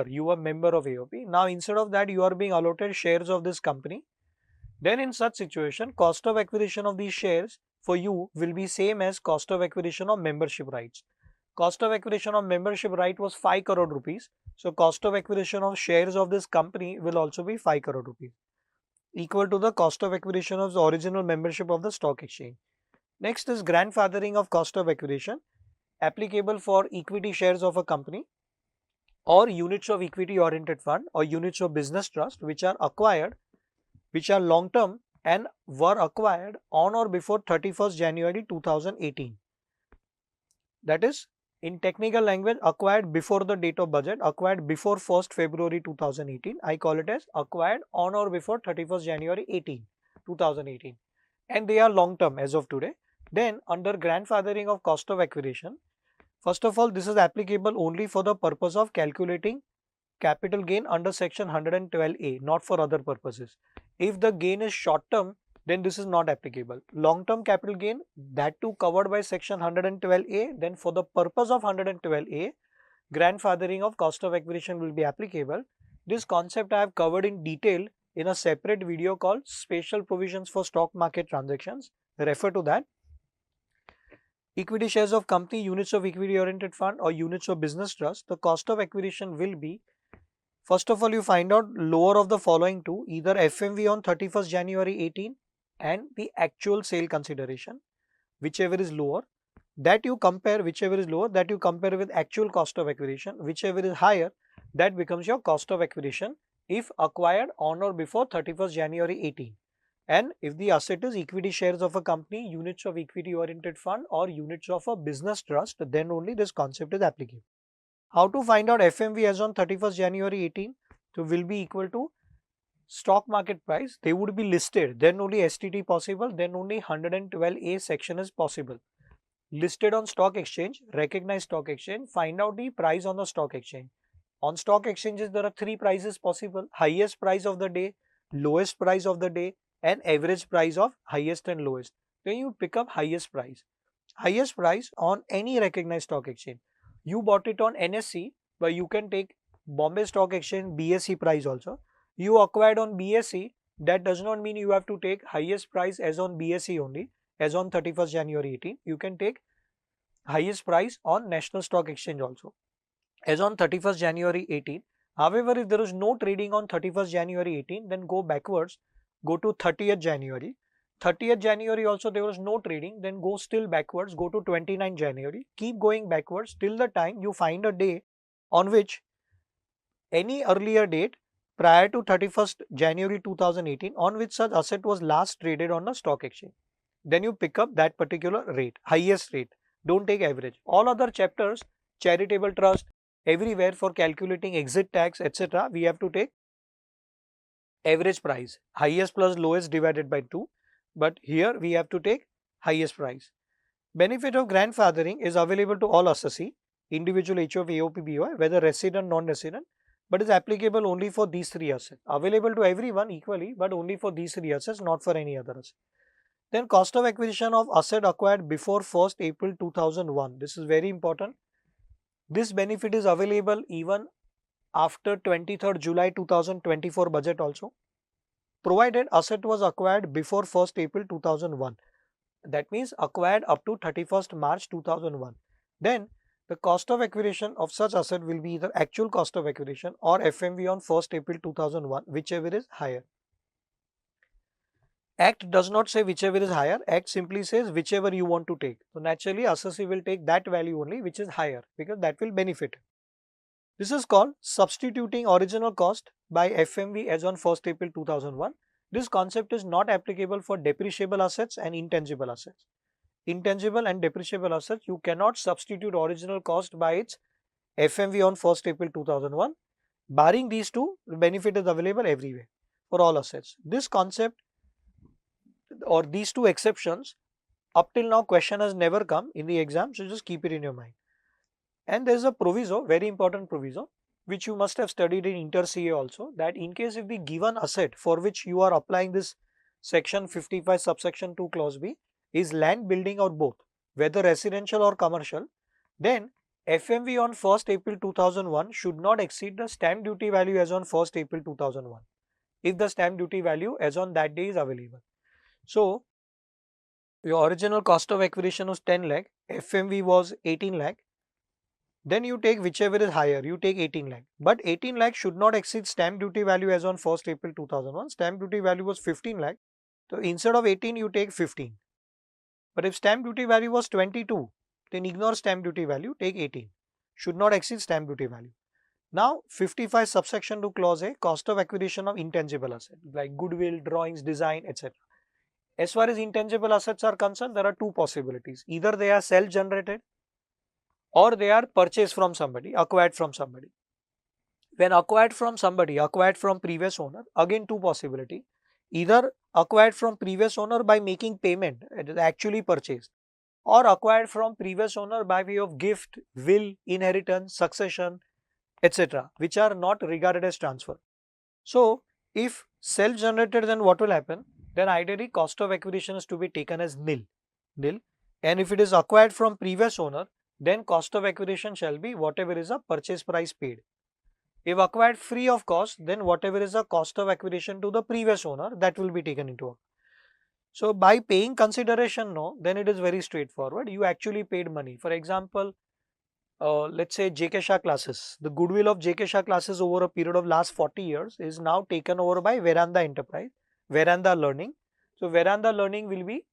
You are member of AOP. Now instead of that, you are being allotted shares of this company. Then in such situation, cost of acquisition of these shares for you will be same as cost of acquisition of membership rights. Cost of acquisition of membership right was 5 crore rupees. So cost of acquisition of shares of this company will also be 5 crore rupees, equal to the cost of acquisition of the original membership of the stock exchange. Next is grandfathering of cost of acquisition, applicable for equity shares of a company or units of equity oriented fund or units of business trust which are acquired, which are long term and were acquired on or before 31st January 2018. That is, in technical language, acquired before the date of budget, acquired before 1st February 2018. I call it as acquired on or before 31st January 2018. And they are long term as of today. Then under grandfathering of cost of acquisition, first of all, this is applicable only for the purpose of calculating capital gain under section 112A, not for other purposes. If the gain is short term, then this is not applicable. Long term capital gain, that too covered by section 112A, then for the purpose of 112A, grandfathering of cost of acquisition will be applicable. This concept I have covered in detail in a separate video called Special Provisions for Stock Market Transactions. Refer to that. Equity shares of company, units of equity oriented fund or units of business trust, the cost of acquisition will be, first of all, you find out lower of the following two, either FMV on 31st January 18 and the actual sale consideration, whichever is lower, that you compare, whichever is lower, that you compare with actual cost of acquisition, whichever is higher, that becomes your cost of acquisition if acquired on or before 31st January 18. And if the asset is equity shares of a company, units of equity oriented fund or units of a business trust, then only this concept is applicable. How to find out FMV as on 31st January 18? So will be equal to stock market price. They would be listed, then only STT possible, then only 112A section is possible. Listed on stock exchange, recognized stock exchange, find out the price on the stock exchange. On stock exchanges, there are three prices possible: highest price of the day, lowest price of the day, and average price of highest and lowest. Then you pick up highest price. Highest price on any recognized stock exchange. You bought it on NSE, but you can take Bombay Stock Exchange BSE price also. You acquired on BSE, that does not mean you have to take highest price as on BSE only, as on 31st January 18. You can take highest price on National Stock Exchange also, as on 31st January 18. However, if there is no trading on 31st January 18, then go backwards. go to 30th January. 30th January also there was no trading, then go still backwards, go to 29th January, keep going backwards till the time you find a day on which any earlier date prior to 31st January 2018 on which such asset was last traded on the stock exchange. Then you pick up that particular rate, highest rate. Don't take average. All other chapters, charitable trust, everywhere for calculating exit tax, etc., we have to take average price, highest plus lowest divided by 2. But here we have to take highest price. Benefit of grandfathering is available to all assessee, individual HOF, AOP, BOI, whether resident, non-resident, but is applicable only for these three assets. Available to everyone equally, but only for these three assets, not for any other asset. Then cost of acquisition of asset acquired before 1st April 2001. This is very important. This benefit is available even after 23rd July 2024 budget also, provided asset was acquired before 1st April 2001. That means acquired up to 31st March 2001. Then the cost of acquisition of such asset will be either actual cost of acquisition or FMV on 1st April 2001, whichever is higher. Act does not say whichever is higher, Act simply says whichever you want to take. So naturally assessee will take that value only which is higher because that will benefit. This is called substituting original cost by FMV as on 1st April 2001. This concept is not applicable for depreciable assets and intangible assets. Intangible and depreciable assets, you cannot substitute original cost by its FMV on 1st April 2001. Barring these two, the benefit is available everywhere for all assets. This concept or these two exceptions, up till now question has never come in the exam, so just keep it in your mind. And there is a proviso, very important proviso, which you must have studied in Inter CA also, that in case if the given asset for which you are applying this section 55 subsection 2 clause B is land, building or both, whether residential or commercial, then FMV on 1st April 2001 should not exceed the stamp duty value as on 1st April 2001, if the stamp duty value as on that day is available. So, your original cost of acquisition was 10 lakh, FMV was 18 lakh, then you take whichever is higher, you take 18 lakh. But 18 lakh should not exceed stamp duty value as on 1st April 2001. Stamp duty value was 15 lakh. So instead of 18, you take 15. But if stamp duty value was 22, then ignore stamp duty value, take 18. Should not exceed stamp duty value. Now 55 subsection 2 clause A, cost of acquisition of intangible assets like goodwill, drawings, design, etc. As far as intangible assets are concerned, there are two possibilities. Either they are self-generated or they are purchased from somebody, acquired from somebody. When acquired from somebody, acquired from previous owner, again two possibility. Either acquired from previous owner by making payment, it is actually purchased, or acquired from previous owner by way of gift, will, inheritance, succession, etc., which are not regarded as transfer. So, if self-generated, then what will happen? Then ideally cost of acquisition is to be taken as nil. And if it is acquired from previous owner, then cost of acquisition shall be whatever is a purchase price paid. If acquired free of cost, then whatever is the cost of acquisition to the previous owner, that will be taken into account. So by paying consideration, no, then it is very straightforward. You actually paid money. For example, let's say JK Shah classes. The goodwill of JK Shah classes over a period of last 40 years is now taken over by Veranda Enterprise, Veranda Learning. So Veranda Learning will be,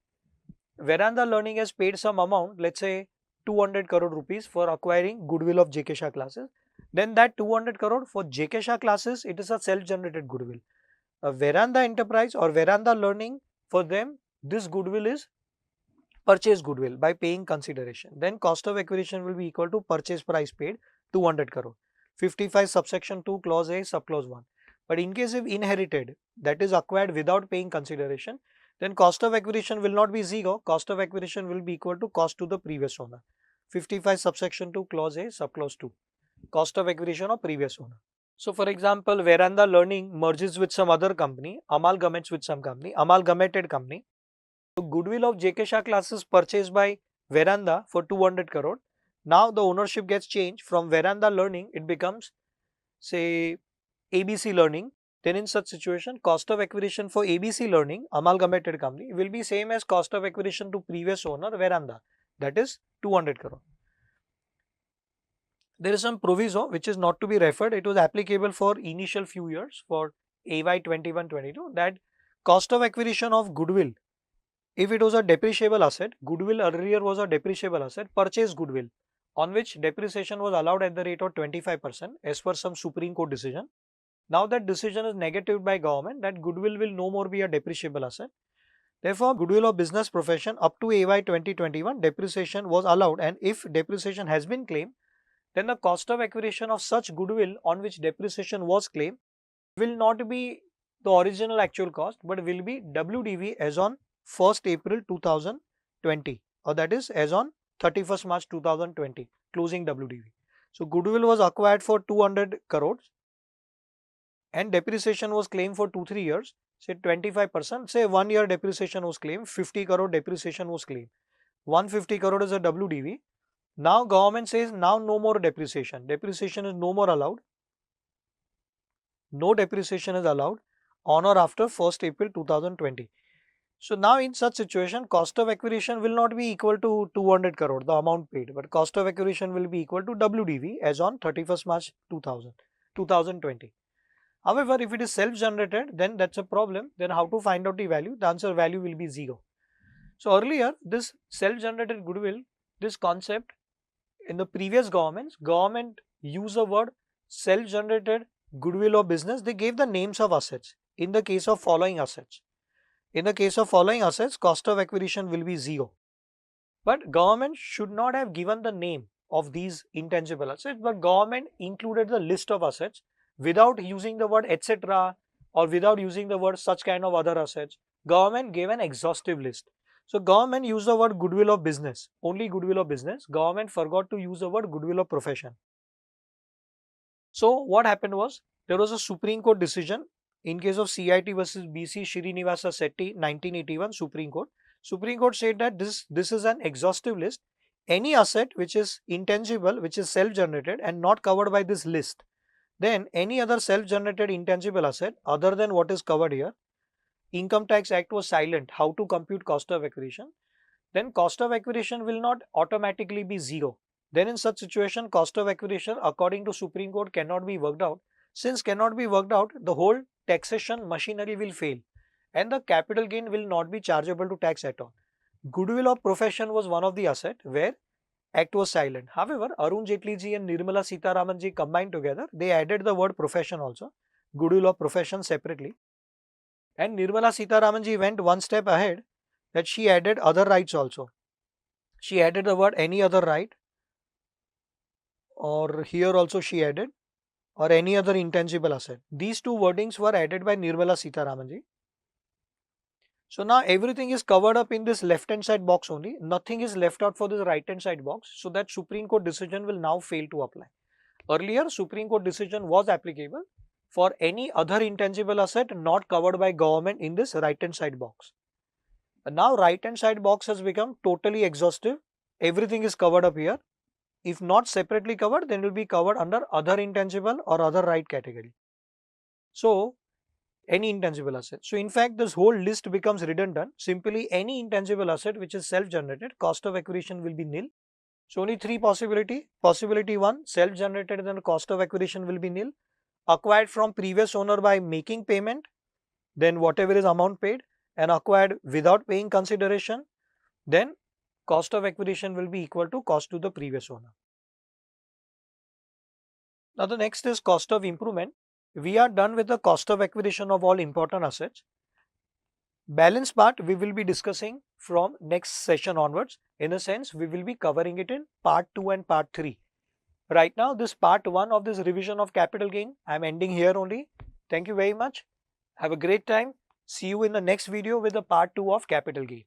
Veranda Learning has paid some amount, let's say 200 crore rupees for acquiring goodwill of JK Shah classes. Then that 200 crore for JK Shah classes, it is a self-generated goodwill. A Veranda Enterprise or Veranda Learning, for them, this goodwill is purchase goodwill by paying consideration. Then cost of acquisition will be equal to purchase price paid 200 crore. 55 subsection 2 clause A subclause 1. But in case if inherited, that is acquired without paying consideration, then cost of acquisition will not be 0. Cost of acquisition will be equal to cost to the previous owner. 55 subsection 2 clause A subclause 2. Cost of acquisition of previous owner. So for example, Veranda Learning merges with some other company, amalgamates with some company, amalgamated company. So goodwill of JK Shah classes purchased by Veranda for 200 crore. Now the ownership gets changed from Veranda Learning, it becomes say ABC Learning. Then in such situation, cost of acquisition for ABC Learning, amalgamated company, will be same as cost of acquisition to previous owner Veranda, that is 200 crore. There is some proviso which is not to be referred. It was applicable for initial few years for AY 21-22 that Cost of acquisition of goodwill. If it was a depreciable asset, goodwill earlier was a depreciable asset, purchase goodwill, on which depreciation was allowed at the rate of 25% as per some Supreme Court decision. Now that decision is negated by government, that goodwill will no more be a depreciable asset. Therefore, goodwill of business profession up to AY 2021 depreciation was allowed, and if depreciation has been claimed, then the cost of acquisition of such goodwill on which depreciation was claimed will not be the original actual cost, but will be WDV as on 1st April 2020, or that is as on 31st March 2020, closing WDV. So goodwill was acquired for 200 crores and depreciation was claimed for 2-3 years, say 25%, say 1 year depreciation was claimed, 50 crore depreciation was claimed, 150 crore is a WDV. Now government says now no more depreciation, depreciation is no more allowed, no depreciation is allowed on or after 1st April 2020. So now in such situation, cost of acquisition will not be equal to 200 crore, the amount paid, but cost of acquisition will be equal to WDV as on 31st March 2020. However, if it is self-generated, then that's a problem. Then how to find out the value? The answer value will be 0. So earlier, this self-generated goodwill, this concept in the previous government used the word self-generated goodwill of business. They gave the names of assets. In the case of following assets, cost of acquisition will be 0. But government should not have given the name of these intangible assets, but government included the list of assets without using the word etc. or without using the word such kind of other assets. Government gave an exhaustive list. So government used the word goodwill of business, only goodwill of business. Government forgot to use the word goodwill of profession. So what happened was, there was a Supreme Court decision in case of CIT versus BC Srinivasa Setty 1981 Supreme Court. Supreme Court said that this is an exhaustive list. Any asset which is intangible, which is self-generated and not covered by this list, then any other self-generated intangible asset other than what is covered here, Income Tax Act was silent how to compute cost of acquisition, then cost of acquisition will not automatically be 0. Then in such situation, cost of acquisition according to Supreme Court cannot be worked out. Since cannot be worked out, the whole taxation machinery will fail and the capital gain will not be chargeable to tax at all. Goodwill of profession was one of the asset where Act was silent. However, Arun Jaitley ji and Nirmala Sitharaman ji combined together, they added the word profession also, goodwill of profession separately. And Nirmala Sitharaman ji went one step ahead, that she added other rights also. She added the word any other right, or here also she added, or any other intangible asset. These two wordings were added by Nirmala Sitharaman ji. So now everything is covered up in this left hand side box only. Nothing is left out for this right hand side box. So that Supreme Court decision will now fail to apply. Earlier Supreme Court decision was applicable for any other intangible asset not covered by government in this right hand side box. And now right hand side box has become totally exhaustive. Everything is covered up here. If not separately covered, then it will be covered under other intangible or other right category. So any intangible asset. So in fact, this whole list becomes redundant. Simply any intangible asset which is self-generated, cost of acquisition will be nil. So only three possibility. Possibility 1, self-generated, then cost of acquisition will be nil. Acquired from previous owner by making payment, then whatever is amount paid, and acquired without paying consideration, then cost of acquisition will be equal to cost to the previous owner. Now the next is cost of improvement. We are done with the cost of acquisition of all important assets. Balance part we will be discussing from next session onwards. In a sense, we will be covering it in part 2 and part 3. Right now, this part 1 of this revision of capital gain, I am ending here only. Thank you very much. Have a great time. See you in the next video with the part 2 of capital gain.